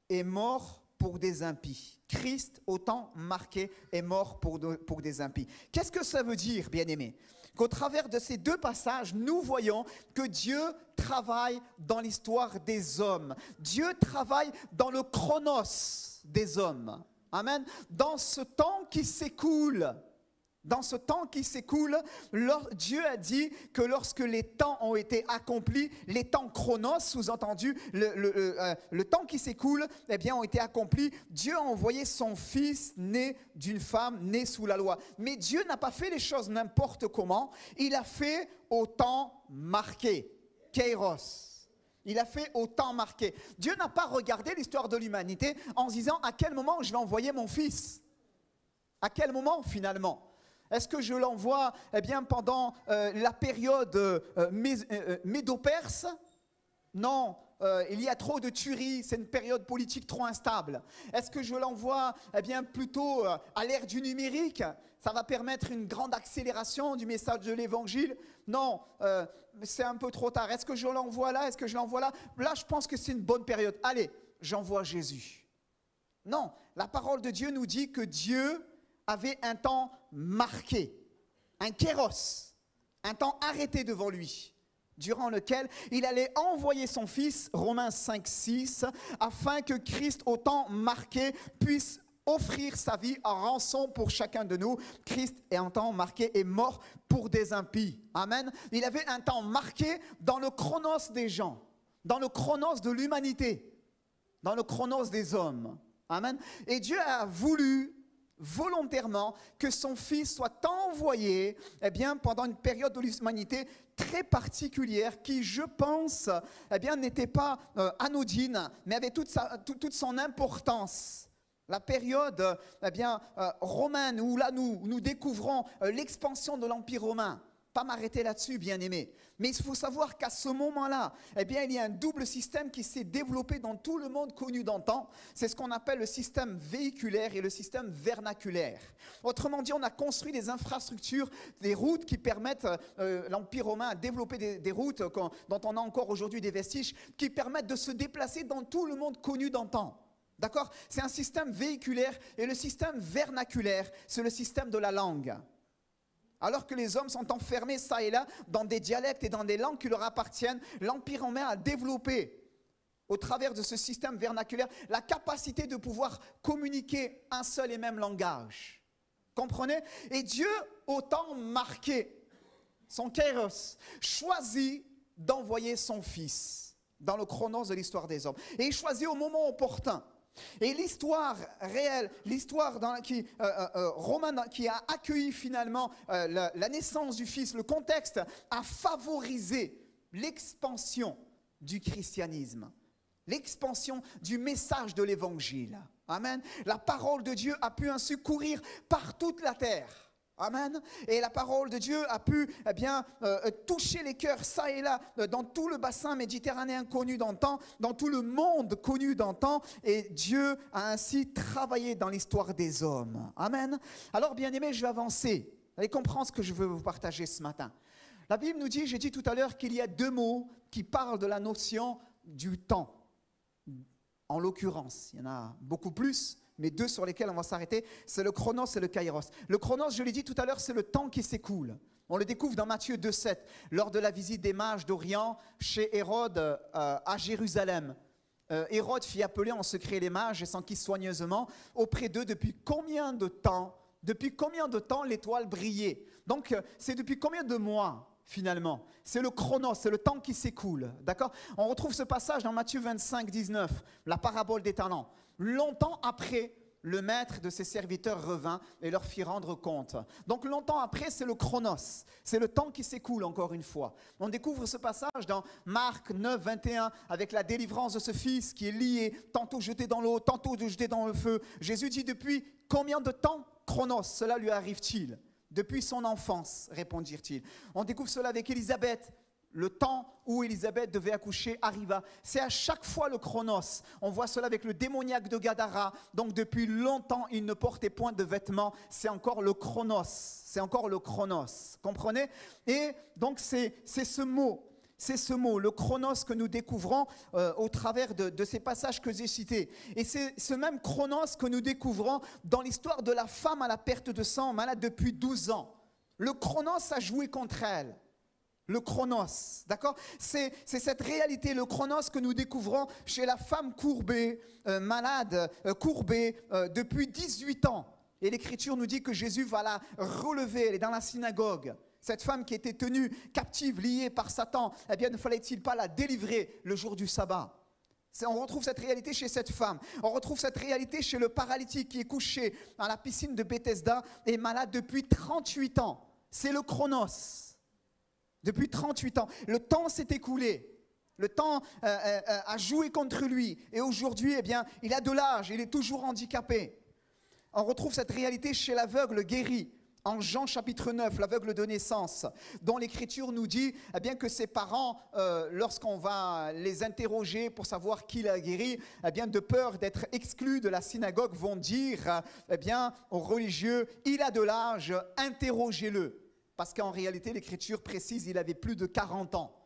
[SPEAKER 3] est mort pour des impies. Christ, au temps marqué, est mort pour des impies. Qu'est-ce que ça veut dire, bien-aimés? Qu'au travers de ces deux passages, nous voyons que Dieu travaille dans l'histoire des hommes. Dieu travaille dans le chronos des hommes. Amen. Dans ce temps qui s'écoule. Dieu a dit que lorsque les temps ont été accomplis, les temps chronos, sous-entendu, le temps qui s'écoule, ont été accomplis. Dieu a envoyé son Fils né d'une femme, née sous la loi. Mais Dieu n'a pas fait les choses n'importe comment. Il a fait au temps marqué, Kairos. Il a fait au temps marqué. Dieu n'a pas regardé l'histoire de l'humanité en se disant à quel moment je vais envoyer mon Fils. À quel moment finalement? Est-ce que je l'envoie pendant la période médo-perse? Non, il y a trop de tueries, c'est une période politique trop instable. Est-ce que je l'envoie plutôt à l'ère du numérique? Ça va permettre une grande accélération du message de l'Évangile? Non, c'est un peu trop tard. Est-ce que je l'envoie là? Est-ce que je l'envoie là? Là, je pense que c'est une bonne période. Allez, j'envoie Jésus. Non, la parole de Dieu nous dit que Dieu avait un temps marqué, un kéros, un temps arrêté devant lui, durant lequel il allait envoyer son Fils, Romains 5.6, afin que Christ, au temps marqué, puisse offrir sa vie en rançon pour chacun de nous. Christ est un temps marqué, est mort pour des impies. Amen. Il avait un temps marqué dans le chronos des gens, dans le chronos de l'humanité, dans le chronos des hommes. Amen. Et Dieu a voulu volontairement que son Fils soit envoyé pendant une période de l'humanité très particulière qui, je pense, n'était pas anodine, mais avait toute son importance. La période romaine où là nous découvrons l'expansion de l'Empire romain. Pas m'arrêter là-dessus, bien-aimés. Mais il faut savoir qu'à ce moment-là, il y a un double système qui s'est développé dans tout le monde connu d'antan. C'est ce qu'on appelle le système véhiculaire et le système vernaculaire. Autrement dit, on a construit des infrastructures, des routes qui permettent, l'Empire romain a développé des routes dont on a encore aujourd'hui des vestiges, qui permettent de se déplacer dans tout le monde connu d'antan. D'accord ? C'est un système véhiculaire et le système vernaculaire, c'est le système de la langue. Alors que les hommes sont enfermés ça et là dans des dialectes et dans des langues qui leur appartiennent, l'Empire romain a développé, au travers de ce système vernaculaire, la capacité de pouvoir communiquer un seul et même langage. Comprenez ? Et Dieu, au temps marqué, son kairos, choisit d'envoyer son Fils dans le chronos de l'histoire des hommes. Et il choisit au moment opportun. Et l'histoire réelle, l'histoire romaine qui a accueilli finalement la naissance du Fils, le contexte a favorisé l'expansion du christianisme, l'expansion du message de l'Évangile. Amen. La parole de Dieu a pu ainsi courir par toute la terre. Amen. Et la parole de Dieu a pu toucher les cœurs ça et là dans tout le bassin méditerranéen connu d'antan, dans tout le monde connu d'antan. Et Dieu a ainsi travaillé dans l'histoire des hommes. Amen. Alors bien aimés, je vais avancer. Vous allez comprendre ce que je veux vous partager ce matin. La Bible nous dit, j'ai dit tout à l'heure qu'il y a deux mots qui parlent de la notion du temps. En l'occurrence, il y en a beaucoup plus. Mais deux sur lesquels on va s'arrêter, c'est le chronos et le kairos. Le chronos, je l'ai dit tout à l'heure, c'est le temps qui s'écoule. On le découvre dans Matthieu 2,7, lors de la visite des mages d'Orient chez Hérode à Jérusalem. Hérode fit appeler en secret les mages et s'enquit soigneusement auprès d'eux depuis combien de temps l'étoile brillait. Donc, c'est depuis combien de mois finalement? C'est le chronos, c'est le temps qui s'écoule. D'accord? On retrouve ce passage dans Matthieu 25, 19, la parabole des talents. Longtemps après, le maître de ses serviteurs revint et leur fit rendre compte. Donc longtemps après, c'est le chronos, c'est le temps qui s'écoule encore une fois. On découvre ce passage dans Marc 9, 21, avec la délivrance de ce fils qui est lié, tantôt jeté dans l'eau, tantôt jeté dans le feu. Jésus dit, depuis combien de temps, chronos, cela lui arrive-t-il? Depuis son enfance, répondirent-ils. On découvre cela avec Élisabeth. Le temps où Élisabeth devait accoucher arriva. C'est à chaque fois le chronos. On voit cela avec le démoniaque de Gadara. Donc depuis longtemps, il ne portait point de vêtements. C'est encore le chronos. C'est encore le chronos. Comprenez? Et donc c'est ce mot. C'est ce mot, le chronos, que nous découvrons au travers de ces passages que j'ai cités. Et c'est ce même chronos que nous découvrons dans l'histoire de la femme à la perte de sang, malade depuis 12 ans. Le chronos a joué contre elle. Le chronos, d'accord? C'est cette réalité, le chronos que nous découvrons chez la femme courbée, malade, courbée depuis 18 ans. Et l'Écriture nous dit que Jésus va la relever, elle est dans la synagogue. Cette femme qui était tenue captive, liée par Satan, eh bien ne fallait-il pas la délivrer le jour du sabbat? On retrouve cette réalité chez cette femme. On retrouve cette réalité chez le paralytique qui est couché à la piscine de Bethesda et malade depuis 38 ans. C'est le chronos. Depuis 38 ans, le temps s'est écoulé, le temps a joué contre lui et aujourd'hui, eh bien, il a de l'âge, il est toujours handicapé. On retrouve cette réalité chez l'aveugle guéri en Jean chapitre 9, l'aveugle de naissance, dont l'Écriture nous dit eh bien, que ses parents, lorsqu'on va les interroger pour savoir qui l'a guéri, eh bien, de peur d'être exclus de la synagogue, vont dire eh bien, aux religieux, il a de l'âge, interrogez-le. Parce qu'en réalité, l'Écriture précise, il avait plus de 40 ans.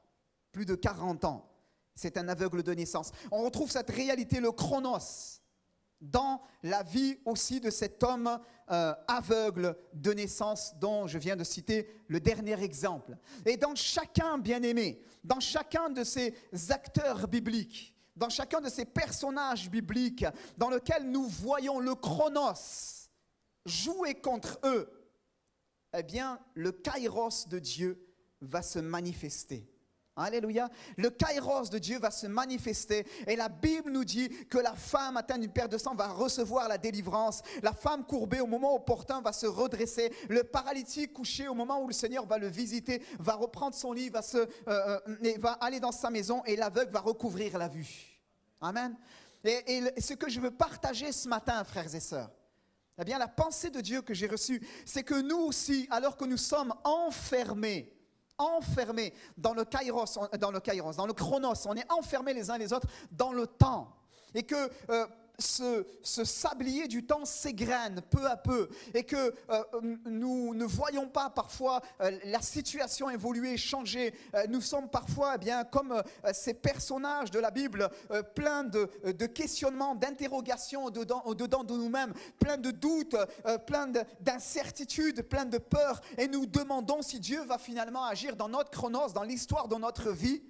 [SPEAKER 3] Plus de 40 ans. C'est un aveugle de naissance. On retrouve cette réalité, le chronos, dans la vie aussi de cet homme aveugle de naissance dont je viens de citer le dernier exemple. Et dans chacun, bien-aimé, dans chacun de ces acteurs bibliques, dans chacun de ces personnages bibliques dans lesquels nous voyons le chronos jouer contre eux, eh bien, le kairos de Dieu va se manifester. Alléluia. Le kairos de Dieu va se manifester et la Bible nous dit que la femme atteinte d'une perte de sang va recevoir la délivrance. La femme courbée au moment opportun va se redresser. Le paralytique couché au moment où le Seigneur va le visiter, va reprendre son lit, va aller dans sa maison et l'aveugle va recouvrir la vue. Amen. Et ce que je veux partager ce matin, frères et sœurs, eh bien la pensée de Dieu que j'ai reçue, c'est que nous aussi, alors que nous sommes enfermés dans le chronos, on est enfermés les uns les autres dans le temps. Et que ce sablier du temps s'égrène peu à peu et que nous ne voyons pas parfois la situation évoluer, changer. Nous sommes parfois comme ces personnages de la Bible, pleins de questionnements, d'interrogations au-dedans de nous-mêmes, pleins de doutes, pleins d'incertitudes, pleins de peurs. Et nous demandons si Dieu va finalement agir dans notre chronos, dans l'histoire de notre vie.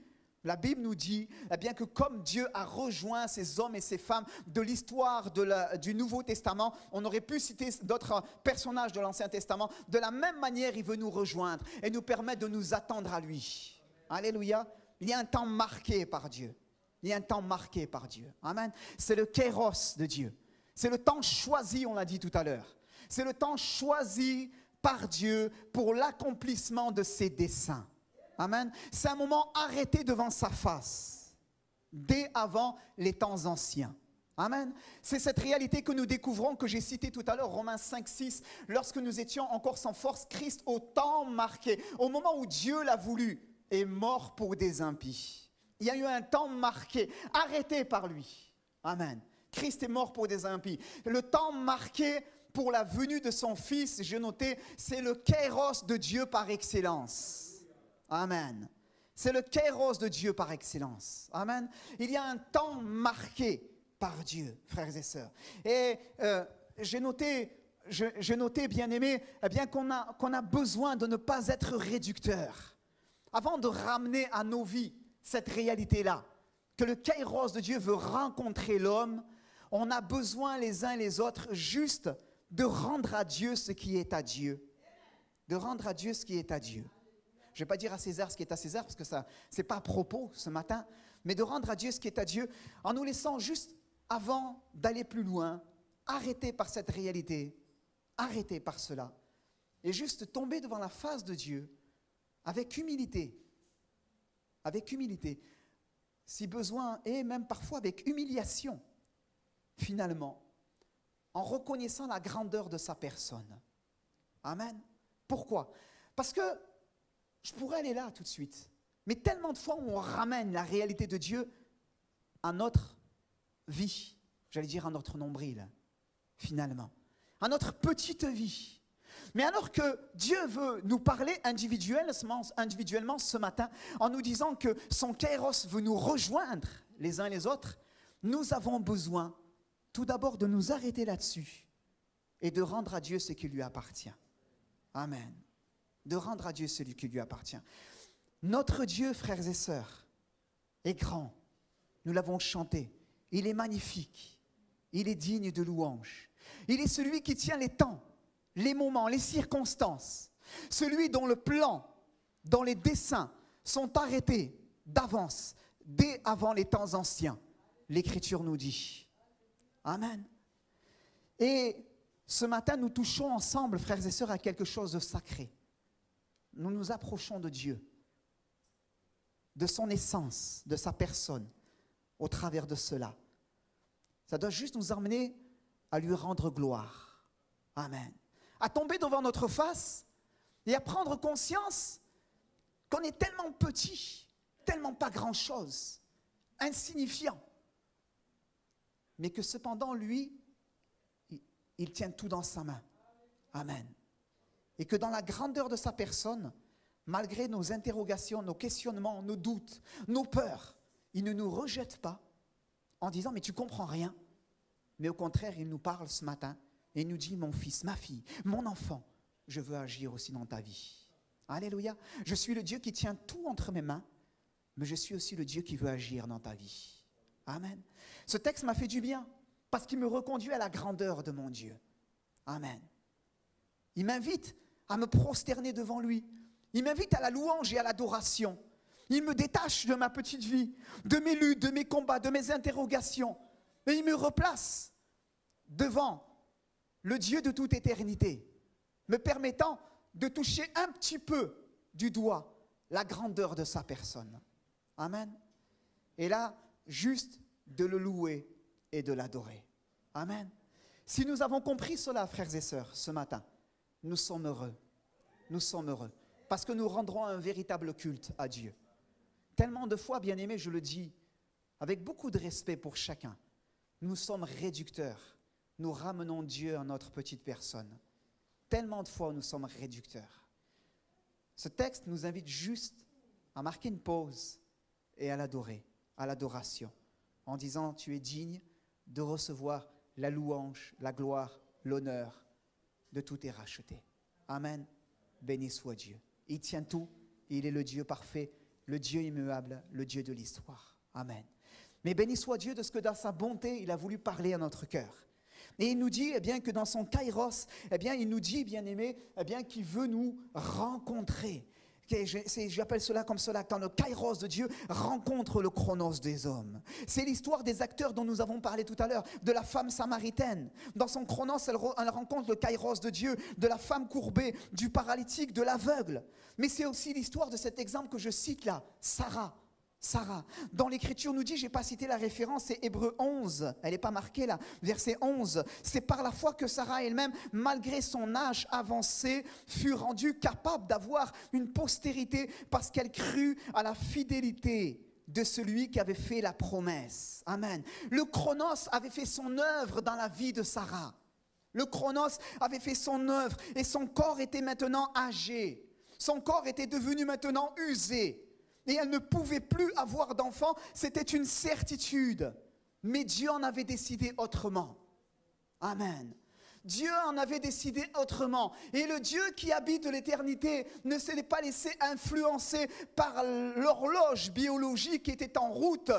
[SPEAKER 3] La Bible nous dit que comme Dieu a rejoint ces hommes et ces femmes de l'histoire du Nouveau Testament, on aurait pu citer d'autres personnages de l'Ancien Testament, de la même manière il veut nous rejoindre et nous permettre de nous attendre à lui. Alléluia. Il y a un temps marqué par Dieu. Il y a un temps marqué par Dieu. Amen. C'est le kairos de Dieu. C'est le temps choisi, on l'a dit tout à l'heure. C'est le temps choisi par Dieu pour l'accomplissement de ses desseins. Amen. C'est un moment arrêté devant sa face, dès avant les temps anciens. Amen. C'est cette réalité que nous découvrons, que j'ai citée tout à l'heure, Romains 5, 6. Lorsque nous étions encore sans force, Christ, au temps marqué, au moment où Dieu l'a voulu, est mort pour des impies. Il y a eu un temps marqué, arrêté par lui. Amen. Christ est mort pour des impies. Le temps marqué pour la venue de son Fils, j'ai noté, c'est le kairos de Dieu par excellence. Amen. C'est le kairos de Dieu par excellence. Amen. Il y a un temps marqué par Dieu, frères et sœurs. Et j'ai noté, bien-aimés, qu'on a besoin de ne pas être réducteur. Avant de ramener à nos vies cette réalité-là, que le kairos de Dieu veut rencontrer l'homme, on a besoin les uns et les autres juste de rendre à Dieu ce qui est à Dieu. De rendre à Dieu ce qui est à Dieu. Je ne vais pas dire à César ce qui est à César parce que ça, ce n'est pas à propos ce matin, mais de rendre à Dieu ce qui est à Dieu en nous laissant juste, avant d'aller plus loin, arrêter par cette réalité, arrêter par cela, et juste tomber devant la face de Dieu avec humilité, si besoin, et même parfois avec humiliation, finalement, en reconnaissant la grandeur de sa personne. Amen. Pourquoi? Parce que je pourrais aller là tout de suite. Mais tellement de fois où on ramène la réalité de Dieu à notre vie, j'allais dire à notre nombril, finalement, à notre petite vie. Mais alors que Dieu veut nous parler individuellement ce matin, en nous disant que son kairos veut nous rejoindre les uns les autres, nous avons besoin tout d'abord de nous arrêter là-dessus et de rendre à Dieu ce qui lui appartient. Amen. De rendre à Dieu celui qui lui appartient. Notre Dieu, frères et sœurs, est grand. Nous l'avons chanté. Il est magnifique. Il est digne de louange. Il est celui qui tient les temps, les moments, les circonstances. Celui dont le plan, dont les desseins sont arrêtés d'avance, dès avant les temps anciens. L'Écriture nous dit. Amen. Et ce matin, nous touchons ensemble, frères et sœurs, à quelque chose de sacré. Nous nous approchons de Dieu, de son essence, de sa personne, au travers de cela. Ça doit juste nous emmener à lui rendre gloire. Amen. À tomber devant notre face et à prendre conscience qu'on est tellement petit, tellement pas grand-chose, insignifiant, mais que cependant, lui, il tient tout dans sa main. Amen. Et que dans la grandeur de sa personne, malgré nos interrogations, nos questionnements, nos doutes, nos peurs, il ne nous rejette pas en disant « mais tu ne comprends rien ». Mais au contraire, il nous parle ce matin et il nous dit « mon fils, ma fille, mon enfant, je veux agir aussi dans ta vie ». Alléluia. Je suis le Dieu qui tient tout entre mes mains, mais je suis aussi le Dieu qui veut agir dans ta vie. Amen. Ce texte m'a fait du bien parce qu'il me reconduit à la grandeur de mon Dieu. Amen. Il m'invite à me prosterner devant lui. Il m'invite à la louange et à l'adoration. Il me détache de ma petite vie, de mes luttes, de mes combats, de mes interrogations. Et il me replace devant le Dieu de toute éternité, me permettant de toucher un petit peu du doigt la grandeur de sa personne. Amen. Et là, juste de le louer et de l'adorer. Amen. Si nous avons compris cela, frères et sœurs, ce matin, nous sommes heureux. Nous sommes heureux. Parce que nous rendrons un véritable culte à Dieu. Tellement de fois, bien-aimés, je le dis, avec beaucoup de respect pour chacun, nous sommes réducteurs. Nous ramenons Dieu à notre petite personne. Tellement de fois, nous sommes réducteurs. Ce texte nous invite juste à marquer une pause et à l'adorer, à l'adoration, en disant, tu es digne de recevoir la louange, la gloire, l'honneur de tout est racheté. Amen. Béni soit Dieu. Il tient tout, il est le Dieu parfait, le Dieu immuable, le Dieu de l'histoire. Amen. Mais béni soit Dieu de ce que dans sa bonté, il a voulu parler à notre cœur. Et il nous dit que dans son kairos, il nous dit, bien-aimé, qu'il veut nous rencontrer. J'appelle cela comme cela, quand le kairos de Dieu rencontre le chronos des hommes. C'est l'histoire des acteurs dont nous avons parlé tout à l'heure, de la femme samaritaine. Dans son chronos, elle rencontre le kairos de Dieu, de la femme courbée, du paralytique, de l'aveugle. Mais c'est aussi l'histoire de cet exemple que je cite là, Sarah. Dans l'Écriture nous dit, je n'ai pas cité la référence, c'est Hébreux 11, elle n'est pas marquée là, verset 11. C'est par la foi que Sarah elle-même, malgré son âge avancé, fut rendue capable d'avoir une postérité parce qu'elle crut à la fidélité de celui qui avait fait la promesse. Amen. Le chronos avait fait son œuvre dans la vie de Sarah. Le chronos avait fait son œuvre et son corps était maintenant âgé. Son corps était devenu maintenant usé. Et elle ne pouvait plus avoir d'enfant, c'était une certitude. Mais Dieu en avait décidé autrement. Amen. Dieu en avait décidé autrement. Et le Dieu qui habite l'éternité ne s'est pas laissé influencer par l'horloge biologique qui était en route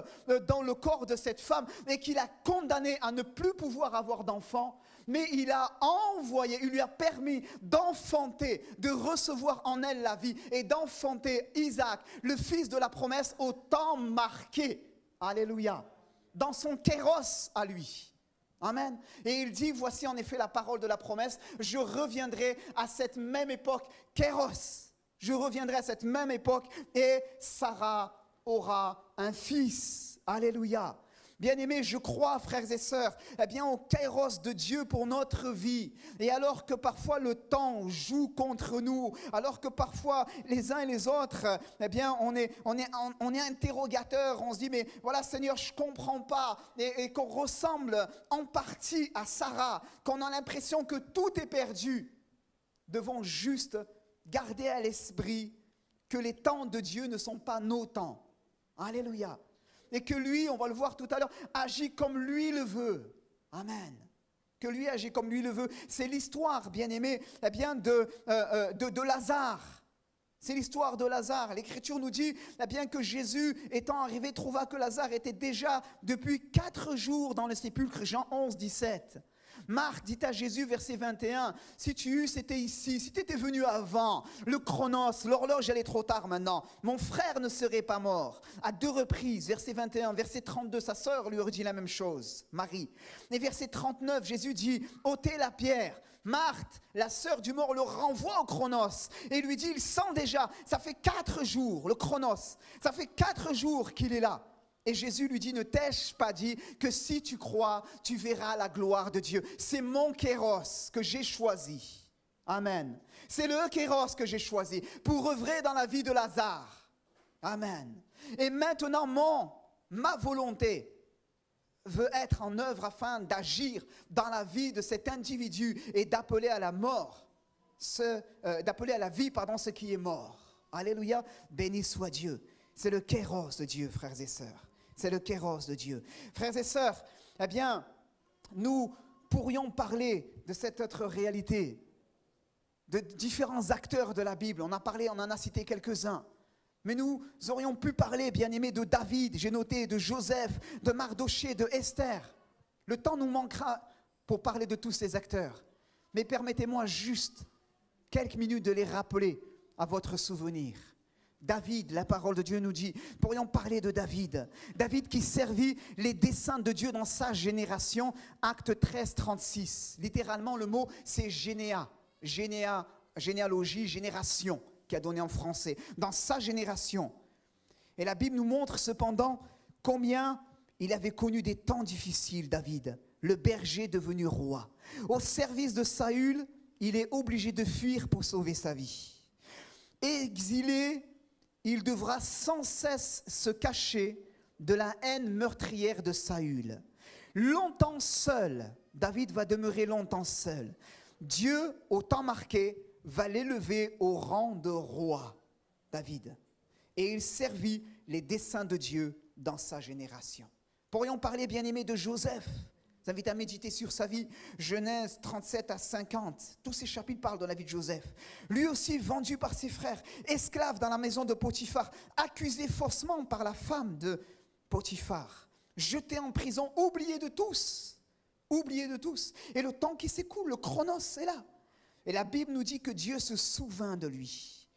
[SPEAKER 3] dans le corps de cette femme et qui l'a condamnée à ne plus pouvoir avoir d'enfant. Mais il a envoyé, il lui a permis d'enfanter, de recevoir en elle la vie et d'enfanter Isaac, le fils de la promesse au temps marqué. Alléluia. Dans son kéros à lui. Amen. Et il dit, voici en effet la parole de la promesse, je reviendrai à cette même époque, kéros. Je reviendrai à cette même époque et Sarah aura un fils. Alléluia. Bien-aimés, je crois, frères et sœurs, au kairos de Dieu pour notre vie. Et alors que parfois le temps joue contre nous, alors que parfois les uns et les autres, on est interrogateur, on se dit, mais voilà Seigneur, je ne comprends pas. Et qu'on ressemble en partie à Sarah, qu'on a l'impression que tout est perdu. Devons juste garder à l'esprit que les temps de Dieu ne sont pas nos temps. Alléluia. Et que lui, on va le voir tout à l'heure, agit comme lui le veut. Amen. Que lui agit comme lui le veut. C'est l'histoire, bien-aimé, de Lazare. C'est l'histoire de Lazare. L'Écriture nous dit que Jésus, étant arrivé, trouva que Lazare était déjà depuis 4 jours dans le sépulcre. Jean 11, 17. Marc dit à Jésus, verset 21, si tu eusses été ici, si tu étais venu avant, le chronos, l'horloge, elle est trop tard maintenant, mon frère ne serait pas mort. À 2 reprises, verset 21, verset 32, sa sœur lui aurait dit la même chose, Marie. Et verset 39, Jésus dit, ôtez la pierre. Marthe, la sœur du mort, le renvoie au chronos et lui dit, il sent déjà, ça fait 4 jours, le chronos, ça fait 4 jours qu'il est là. Et Jésus lui dit, ne t'ai-je pas dit que si tu crois, tu verras la gloire de Dieu. C'est mon kéros que j'ai choisi. Amen. C'est le kéros que j'ai choisi pour œuvrer dans la vie de Lazare. Amen. Et maintenant, ma volonté veut être en œuvre afin d'agir dans la vie de cet individu et d'appeler à la mort, d'appeler à la vie, ce qui est mort. Alléluia. Béni soit Dieu. C'est le kéros de Dieu, frères et sœurs. C'est le kéros de Dieu. Frères et sœurs, nous pourrions parler de cette autre réalité, de différents acteurs de la Bible. On en a cité quelques-uns. Mais nous aurions pu parler, bien-aimés, de David, j'ai noté, de Joseph, de Mardochée, de Esther. Le temps nous manquera pour parler de tous ces acteurs. Mais permettez-moi juste quelques minutes de les rappeler à votre souvenir. David, la parole de Dieu nous dit, pourrions parler de David. David qui servit les desseins de Dieu dans sa génération, Acte 13, 36. Littéralement, le mot, c'est généalogie, génération, qui a donné en français. Dans sa génération. Et la Bible nous montre cependant combien il avait connu des temps difficiles, David, le berger devenu roi. Au service de Saül, il est obligé de fuir pour sauver sa vie. Exilé, il devra sans cesse se cacher de la haine meurtrière de Saül. Longtemps seul, David va demeurer longtemps seul. Dieu, au temps marqué, va l'élever au rang de roi, David. Et il servit les desseins de Dieu dans sa génération. Pourrions parler, bien-aimés, de Joseph. Je vous invite à méditer sur sa vie. Genèse 37 à 50. Tous ces chapitres parlent de la vie de Joseph. Lui aussi vendu par ses frères, esclave dans la maison de Potiphar, accusé faussement par la femme de Potiphar, jeté en prison, oublié de tous. Oublié de tous. Et le temps qui s'écoule, le chronos est là. Et la Bible nous dit que Dieu se souvint de lui.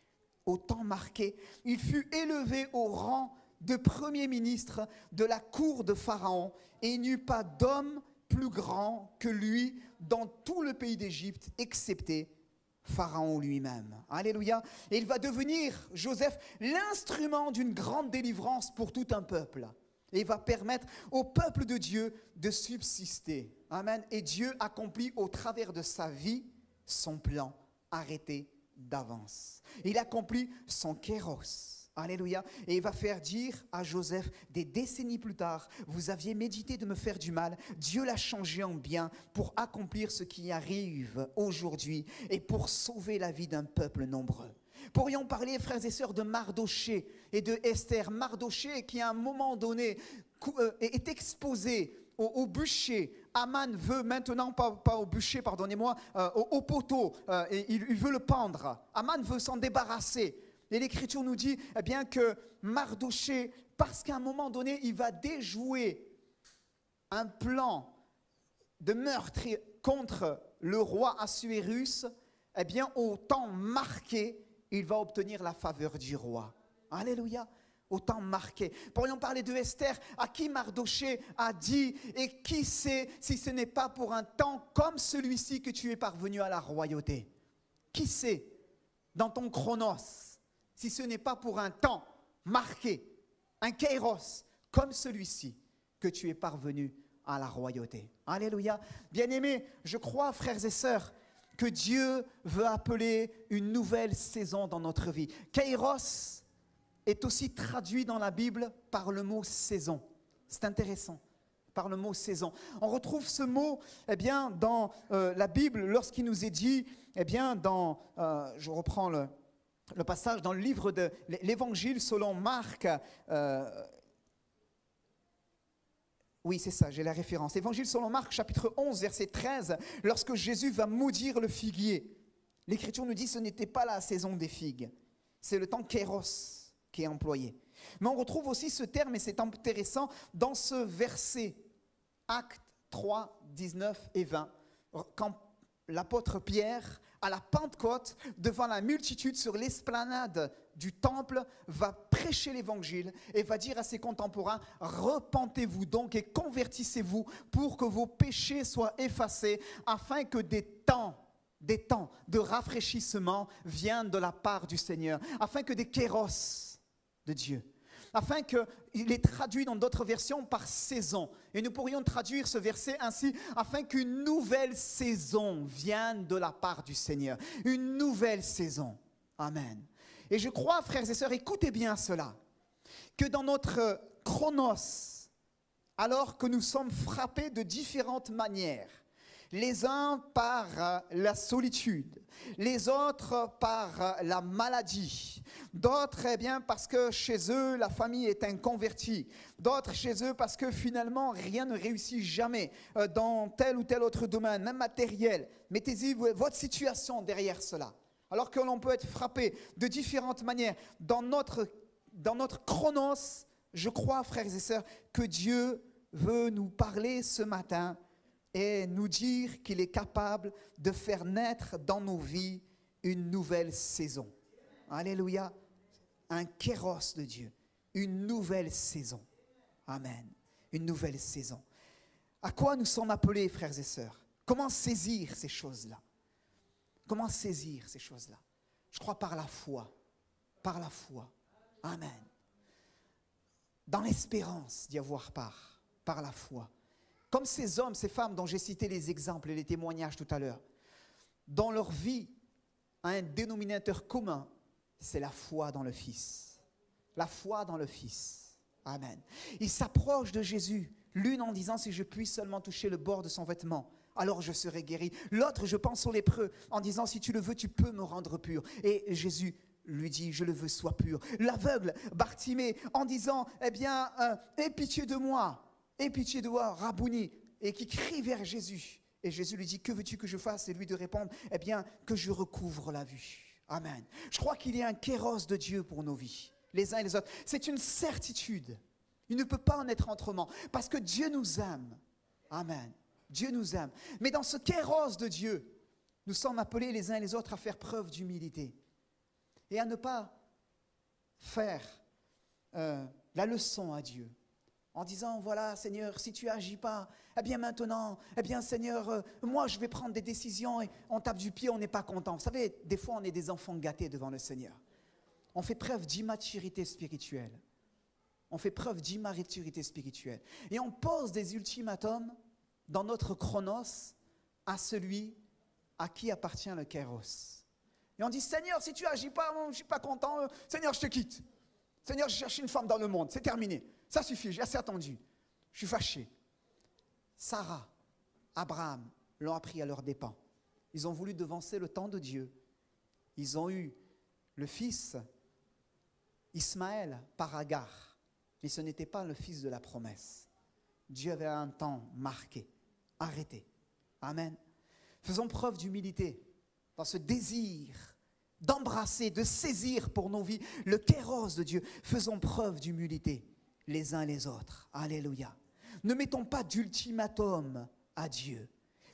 [SPEAKER 3] Au temps marqué, il fut élevé au rang de premier ministre de la cour de Pharaon, et il n'y eut pas d'homme plus grand que lui dans tout le pays d'Égypte, excepté Pharaon lui-même. Alléluia. Et il va devenir, Joseph, l'instrument d'une grande délivrance pour tout un peuple. Et il va permettre au peuple de Dieu de subsister. Amen. Et Dieu accomplit au travers de sa vie son plan arrêté d'avance. Il accomplit son kéros. Alléluia. Et il va faire dire à Joseph, des décennies plus tard, vous aviez médité de me faire du mal, Dieu l'a changé en bien pour accomplir ce qui arrive aujourd'hui et pour sauver la vie d'un peuple nombreux. Pourrions parler, frères et sœurs, de Mardoché et de Esther. Mardoché qui à un moment donné est exposé au bûcher. Aman veut maintenant, pas au bûcher, pardonnez-moi, au poteau, et il veut le pendre. Aman veut s'en débarrasser. Et l'Écriture nous dit eh bien, que Mardoché, parce qu'à un moment donné, il va déjouer un plan de meurtre contre le roi Assuérus, eh bien, au temps marqué, il va obtenir la faveur du roi. Alléluia. Au temps marqué. Pourrions parler de Esther, à qui Mardoché a dit « Et qui sait si ce n'est pas pour un temps comme celui-ci que tu es parvenu à la royauté ?» Qui sait dans ton chronos si ce n'est pas pour un temps marqué, un kairos comme celui-ci que tu es parvenu à la royauté. Alléluia. Bien-aimés, je crois, frères et sœurs, que Dieu veut appeler une nouvelle saison dans notre vie. Kairos est aussi traduit dans la Bible par le mot saison. C'est intéressant, par le mot saison. On retrouve ce mot eh bien, dans la Bible lorsqu'il nous est dit, eh bien, je reprends le passage dans le livre de l'Évangile selon Marc. Oui, c'est ça, j'ai la référence. Évangile selon Marc, chapitre 11, verset 13, lorsque Jésus va maudire le figuier. L'Écriture nous dit que ce n'était pas la saison des figues. C'est le temps kairos qui est employé. Mais on retrouve aussi ce terme, et c'est intéressant, dans ce verset, Actes 3, 19 et 20, quand l'apôtre Pierre, à la Pentecôte, devant la multitude sur l'esplanade du temple, va prêcher l'évangile et va dire à ses contemporains, repentez-vous donc et convertissez-vous pour que vos péchés soient effacés, afin que des temps de rafraîchissement viennent de la part du Seigneur, afin que des kéros de Dieu, afin qu'il est traduit dans d'autres versions par saison. Et nous pourrions traduire ce verset ainsi, afin qu'une nouvelle saison vienne de la part du Seigneur. Une nouvelle saison. Amen. Et je crois, frères et sœurs, écoutez bien cela, que dans notre chronos, alors que nous sommes frappés de différentes manières, les uns par la solitude, les autres par la maladie, d'autres eh bien parce que chez eux la famille est inconvertie, d'autres chez eux parce que finalement rien ne réussit jamais dans tel ou tel autre domaine, même matériel. Mettez-y votre situation derrière cela. Alors que l'on peut être frappé de différentes manières dans notre chronos, je crois, frères et sœurs, que Dieu veut nous parler ce matin et nous dire qu'il est capable de faire naître dans nos vies une nouvelle saison. Alléluia. un kéros de Dieu, une nouvelle saison. Amen. Une nouvelle saison. À quoi nous sommes appelés, frères et sœurs? Comment saisir ces choses-là? Comment saisir ces choses-là? Je crois par la foi. Par la foi. Amen. Dans l'espérance d'y avoir part. Par la foi. Comme ces hommes, ces femmes dont j'ai cité les exemples et les témoignages tout à l'heure, dont leur vie a un dénominateur commun, c'est la foi dans le Fils. La foi dans le Fils. Amen. Ils s'approchent de Jésus, l'une en disant « Si je puis seulement toucher le bord de son vêtement, alors je serai guéri. » L'autre, je pense aux lépreux, en disant « Si tu le veux, tu peux me rendre pur. » Et Jésus lui dit « Je le veux, sois pur. » L'aveugle, Bartimée, en disant « Eh bien, aie pitié de moi. Aie pitié de moi, Rabouni. » Et qui crie vers Jésus. Et Jésus lui dit, que veux-tu que je fasse? Et lui de répondre, eh bien, que je recouvre la vue. Amen. Je crois qu'il y a un kéros de Dieu pour nos vies, les uns et les autres. C'est une certitude. Il ne peut pas en être autrement, parce que Dieu nous aime. Amen. Dieu nous aime. Mais dans ce kéros de Dieu, nous sommes appelés les uns et les autres à faire preuve d'humilité. Et à ne pas faire la leçon à Dieu. En disant, voilà, Seigneur, si tu n'agis pas, eh bien maintenant, eh bien Seigneur, moi je vais prendre des décisions et on tape du pied, on n'est pas content. Vous savez, des fois on est des enfants gâtés devant le Seigneur. On fait preuve d'immaturité spirituelle. On fait preuve d'immaturité spirituelle. Et on pose des ultimatums dans notre chronos à celui à qui appartient le kéros. Et on dit, Seigneur, si tu n'agis pas, je ne suis pas content, Seigneur, je te quitte. Seigneur, je cherche une femme dans le monde, c'est terminé. Ça suffit, j'ai assez attendu. Je suis fâché. Sarah, Abraham l'ont appris à leurs dépens. Ils ont voulu devancer le temps de Dieu. Ils ont eu le fils Ismaël par Agar. Mais ce n'était pas le fils de la promesse. Dieu avait un temps marqué, arrêté. Amen. Faisons preuve d'humilité dans ce désir d'embrasser, de saisir pour nos vies le kéros de Dieu. Faisons preuve d'humilité les uns les autres. Alléluia. Ne mettons pas d'ultimatum à Dieu.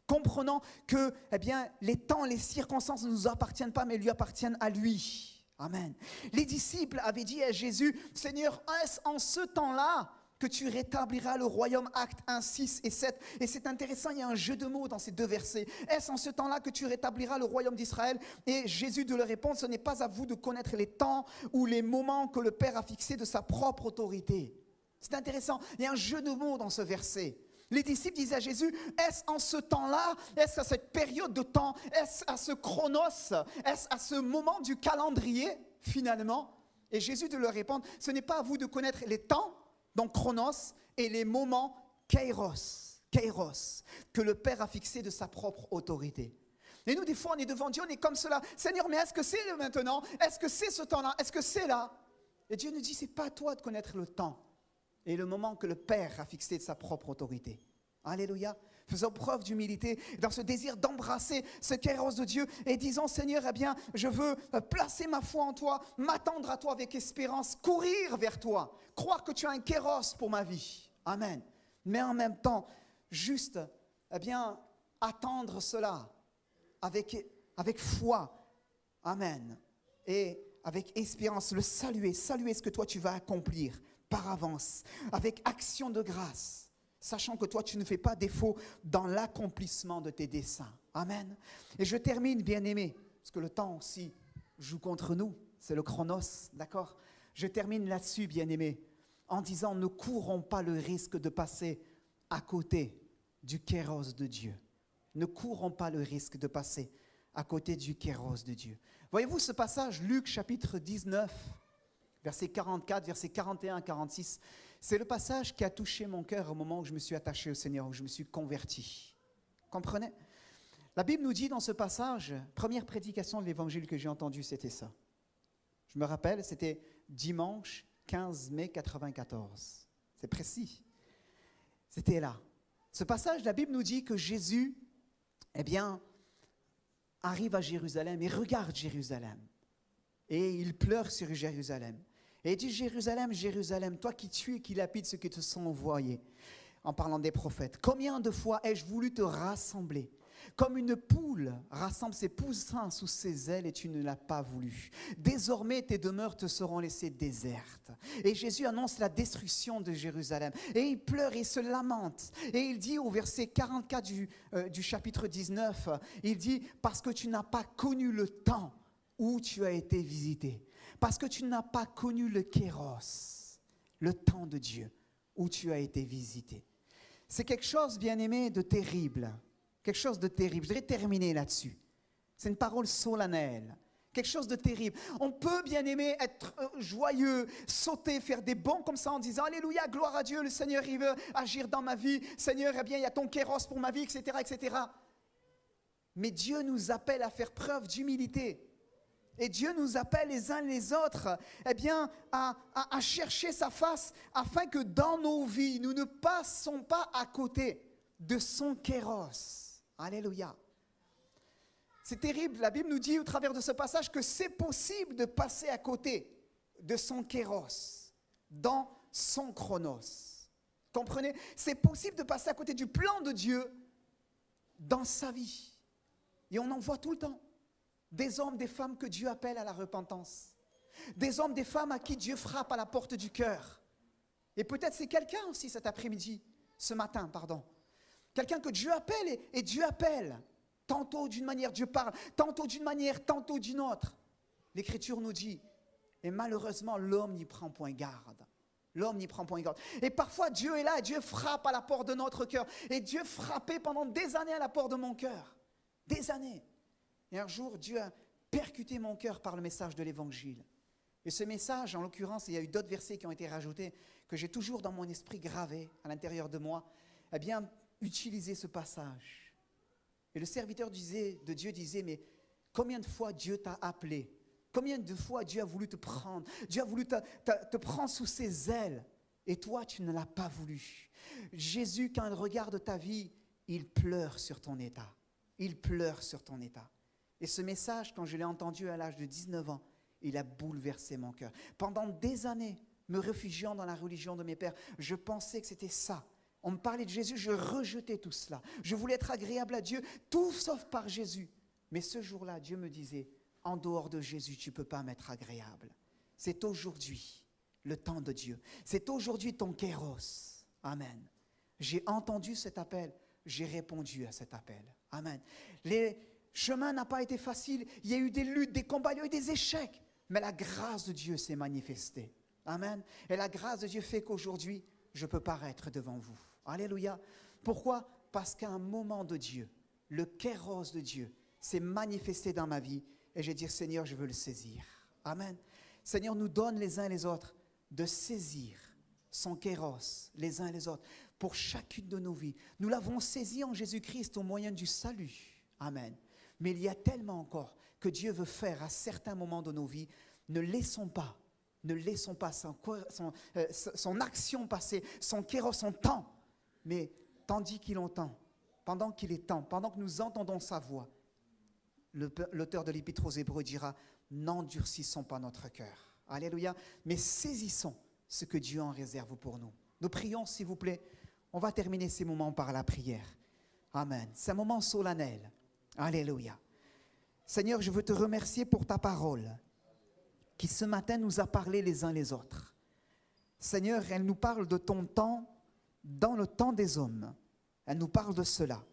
[SPEAKER 3] Comprenons que eh bien, les temps, les circonstances ne nous appartiennent pas, mais lui appartiennent à lui. Amen. Les disciples avaient dit à Jésus, Seigneur, est-ce en ce temps-là que tu rétabliras le royaume? Actes 1, 6 et 7. Et c'est intéressant, il y a un jeu de mots dans ces deux versets. Est-ce en ce temps-là que tu rétabliras le royaume d'Israël? Et Jésus de leur répondre, ce n'est pas à vous de connaître les temps ou les moments que le Père a fixés de sa propre autorité. C'est intéressant, il y a un jeu de mots dans ce verset. Les disciples disaient à Jésus, est-ce en ce temps-là, est-ce à cette période de temps, est-ce à ce chronos, est-ce à ce moment du calendrier finalement? Et Jésus de leur répondre, ce n'est pas à vous de connaître les temps, donc chronos, et les moments kairos, que le Père a fixé de sa propre autorité. Et nous, des fois, on est devant Dieu, on est comme cela. Seigneur, mais est-ce que c'est maintenant? Est-ce que c'est ce temps-là? Est-ce que c'est là? Et Dieu nous dit, ce n'est pas à toi de connaître le temps et le moment que le Père a fixé de sa propre autorité. Alléluia. Faisons preuve d'humilité dans ce désir d'embrasser ce kéros de Dieu et disons, Seigneur, eh bien, je veux placer ma foi en toi, m'attendre à toi avec espérance, courir vers toi, croire que tu as un kéros pour ma vie. Amen. Mais en même temps, juste, eh bien, attendre cela avec foi. Amen. Et avec espérance, le saluer ce que toi tu vas accomplir par avance, avec action de grâce, sachant que toi, tu ne fais pas défaut dans l'accomplissement de tes desseins. Amen. Et je termine, bien-aimés, parce que le temps aussi joue contre nous, c'est le chronos, d'accord? Je termine là-dessus, bien-aimés, en disant, ne courons pas le risque de passer à côté du kéros de Dieu. Ne courons pas le risque de passer à côté du kéros de Dieu. Voyez-vous ce passage, Luc chapitre 19, Verset 44, verset 41 à 46, c'est le passage qui a touché mon cœur au moment où je me suis attaché au Seigneur, où je me suis converti. Comprenez? La Bible nous dit dans ce passage, première prédication de l'évangile que j'ai entendue, c'était ça. Je me rappelle, c'était dimanche 15 mai 94. C'est précis. C'était là. Ce passage, la Bible nous dit que Jésus, eh bien, arrive à Jérusalem et regarde Jérusalem. Et il pleure sur Jérusalem. Et il dit, Jérusalem, Jérusalem, toi qui tues et qui lapides ceux qui te sont envoyés. En parlant des prophètes. Combien de fois ai-je voulu te rassembler Comme une poule rassemble ses poussins sous ses ailes et tu ne l'as pas voulu. Désormais, tes demeures te seront laissées désertes. Et Jésus annonce la destruction de Jérusalem. Et il pleure et il se lamente. Et il dit au verset 44 du chapitre 19, il dit « Parce que tu n'as pas connu le temps où tu as été visité. Parce que tu n'as pas connu le kéros, le temps de Dieu où tu as été visité. » C'est quelque chose, bien aimé, de terrible. Quelque chose de terrible. Je voudrais terminer là-dessus. C'est une parole solennelle. Quelque chose de terrible. On peut, bien aimé, être joyeux, sauter, faire des bonds comme ça en disant « Alléluia, gloire à Dieu, le Seigneur, il veut agir dans ma vie. Seigneur, eh bien, il y a ton kéros pour ma vie, etc., etc. » Mais Dieu nous appelle à faire preuve d'humilité. Et Dieu nous appelle les uns les autres eh bien, à chercher sa face afin que dans nos vies, nous ne passons pas à côté de son kéros. Alléluia. C'est terrible, la Bible nous dit au travers de ce passage que c'est possible de passer à côté de son kéros, dans son chronos. Comprenez? C'est possible de passer à côté du plan de Dieu dans sa vie. Et on en voit tout le temps. Des hommes, des femmes que Dieu appelle à la repentance. Des hommes, des femmes à qui Dieu frappe à la porte du cœur. Et peut-être c'est quelqu'un aussi cet après-midi, ce matin, pardon. Quelqu'un que Dieu appelle et Dieu appelle. Tantôt d'une manière, Dieu parle. Tantôt d'une manière, tantôt d'une autre. L'Écriture nous dit, et malheureusement, l'homme n'y prend point garde. L'homme n'y prend point garde. Et parfois, Dieu est là et Dieu frappe à la porte de notre cœur. Et Dieu frappait pendant des années à la porte de mon cœur. Des années. Et un jour, Dieu a percuté mon cœur par le message de l'Évangile. Et ce message, en l'occurrence, il y a eu d'autres versets qui ont été rajoutés, que j'ai toujours dans mon esprit gravé à l'intérieur de moi, eh bien, utilisez ce passage. Et le serviteur de Dieu disait, mais combien de fois Dieu t'a appelé? Combien de fois Dieu a voulu te prendre? Dieu a voulu te prendre sous ses ailes. Et toi, tu ne l'as pas voulu. Jésus, quand il regarde ta vie, il pleure sur ton état. Il pleure sur ton état. Et ce message, quand je l'ai entendu à l'âge de 19 ans, il a bouleversé mon cœur. Pendant des années, me réfugiant dans la religion de mes pères, je pensais que c'était ça. On me parlait de Jésus, je rejetais tout cela. Je voulais être agréable à Dieu, tout sauf par Jésus. Mais ce jour-là, Dieu me disait, en dehors de Jésus, tu ne peux pas m'être agréable. C'est aujourd'hui le temps de Dieu. C'est aujourd'hui ton kéros. Amen. J'ai entendu cet appel, j'ai répondu à cet appel. Amen. Les chemins n'ont pas été faciles, il y a eu des luttes, des combats, il y a eu des échecs. Mais la grâce de Dieu s'est manifestée. Amen. Et la grâce de Dieu fait qu'aujourd'hui, je peux paraître devant vous. Alléluia. Pourquoi? Parce qu'à un moment de Dieu, le kéros de Dieu s'est manifesté dans ma vie et j'ai dit, Seigneur, je veux le saisir. Amen. Seigneur, nous donne les uns les autres de saisir son kéros les uns les autres pour chacune de nos vies. Nous l'avons saisi en Jésus-Christ au moyen du salut. Amen. Mais il y a tellement encore que Dieu veut faire à certains moments de nos vies. Ne laissons pas son action passer, son kéros, son temps. Mais tandis qu'il entend, pendant qu'il est temps, pendant que nous entendons sa voix, l'auteur de l'Épître aux Hébreux dira, n'endurcissons pas notre cœur. Alléluia. Mais saisissons ce que Dieu en réserve pour nous. Nous prions, s'il vous plaît. On va terminer ces moments par la prière. Amen. C'est un moment solennel. Alléluia. Seigneur, je veux te remercier pour ta parole qui ce matin nous a parlé les uns les autres. Seigneur, elle nous parle de ton temps dans le temps des hommes. Elle nous parle de cela.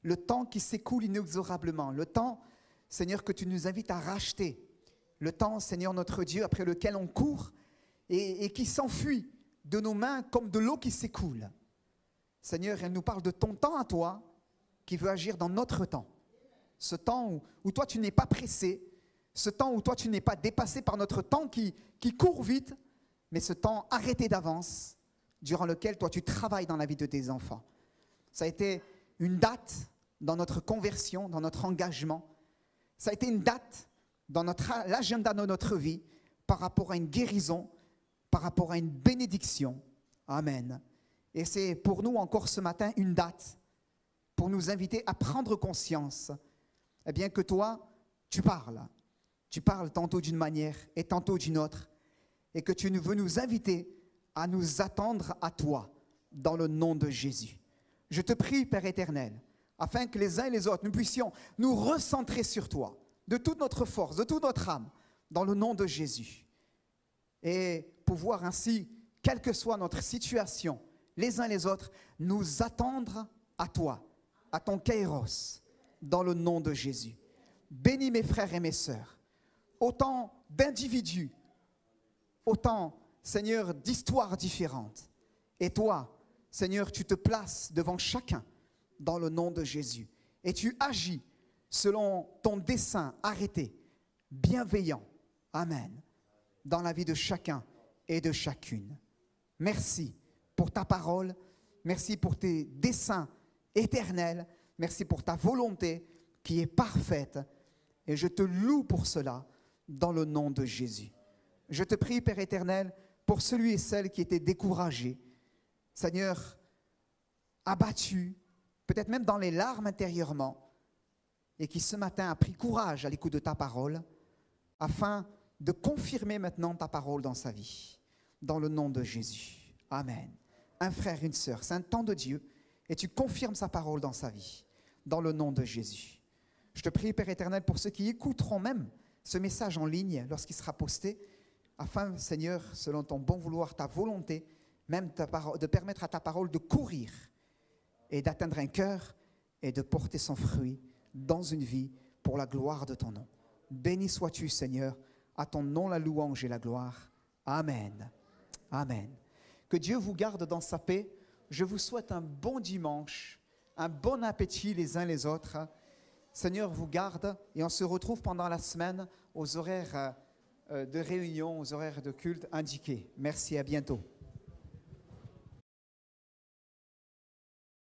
[SPEAKER 3] Le temps qui s'écoule inexorablement. Le temps, Seigneur, que tu nous invites à racheter. Le temps, Seigneur notre Dieu, après lequel on court et qui s'enfuit de nos mains comme de l'eau qui s'écoule. Seigneur, elle nous parle de ton temps à toi qui veut agir dans notre temps. Ce temps où toi tu n'es pas pressé, ce temps où toi tu n'es pas dépassé par notre temps qui court vite, mais ce temps arrêté d'avance, durant lequel toi tu travailles dans la vie de tes enfants. Ça a été une date dans notre conversion, dans notre engagement. Ça a été une date dans l'agenda de notre vie par rapport à une guérison, par rapport à une bénédiction. Amen. Et c'est pour nous encore ce matin une date pour nous inviter à prendre conscience, eh bien que toi, tu parles. Tu parles tantôt d'une manière et tantôt d'une autre, et que tu veux nous inviter à nous attendre à toi dans le nom de Jésus. Je te prie, Père éternel, afin que les uns et les autres, nous puissions nous recentrer sur toi, de toute notre force, de toute notre âme, dans le nom de Jésus. Et pouvoir ainsi, quelle que soit notre situation, les uns les autres, nous attendre à toi, à ton kairos, dans le nom de Jésus. Bénis mes frères et mes sœurs, autant d'individus, autant, Seigneur, d'histoires différentes. Et toi, Seigneur, tu te places devant chacun dans le nom de Jésus. Et tu agis selon ton dessein arrêté, bienveillant. Amen. Dans la vie de chacun et de chacune. Merci pour ta parole. Merci pour tes desseins éternels. Merci pour ta volonté qui est parfaite. Et je te loue pour cela dans le nom de Jésus. Je te prie, Père éternel, pour celui et celle qui était découragé, Seigneur, abattu, peut-être même dans les larmes intérieurement, et qui ce matin a pris courage à l'écoute de ta parole, afin de confirmer maintenant ta parole dans sa vie, dans le nom de Jésus. Amen. Un frère, une sœur, c'est un temps de Dieu, et tu confirmes sa parole dans sa vie, dans le nom de Jésus. Je te prie, Père éternel, pour ceux qui écouteront même ce message en ligne lorsqu'il sera posté, afin, Seigneur, selon ton bon vouloir, ta volonté, même de permettre à ta parole de courir et d'atteindre un cœur et de porter son fruit dans une vie pour la gloire de ton nom. Béni sois-tu, Seigneur, à ton nom la louange et la gloire. Amen. Amen. Que Dieu vous garde dans sa paix. Je vous souhaite un bon dimanche, un bon appétit les uns les autres. Seigneur vous garde et on se retrouve pendant la semaine aux horaires de réunion, aux horaires de culte indiqués. Merci, à bientôt.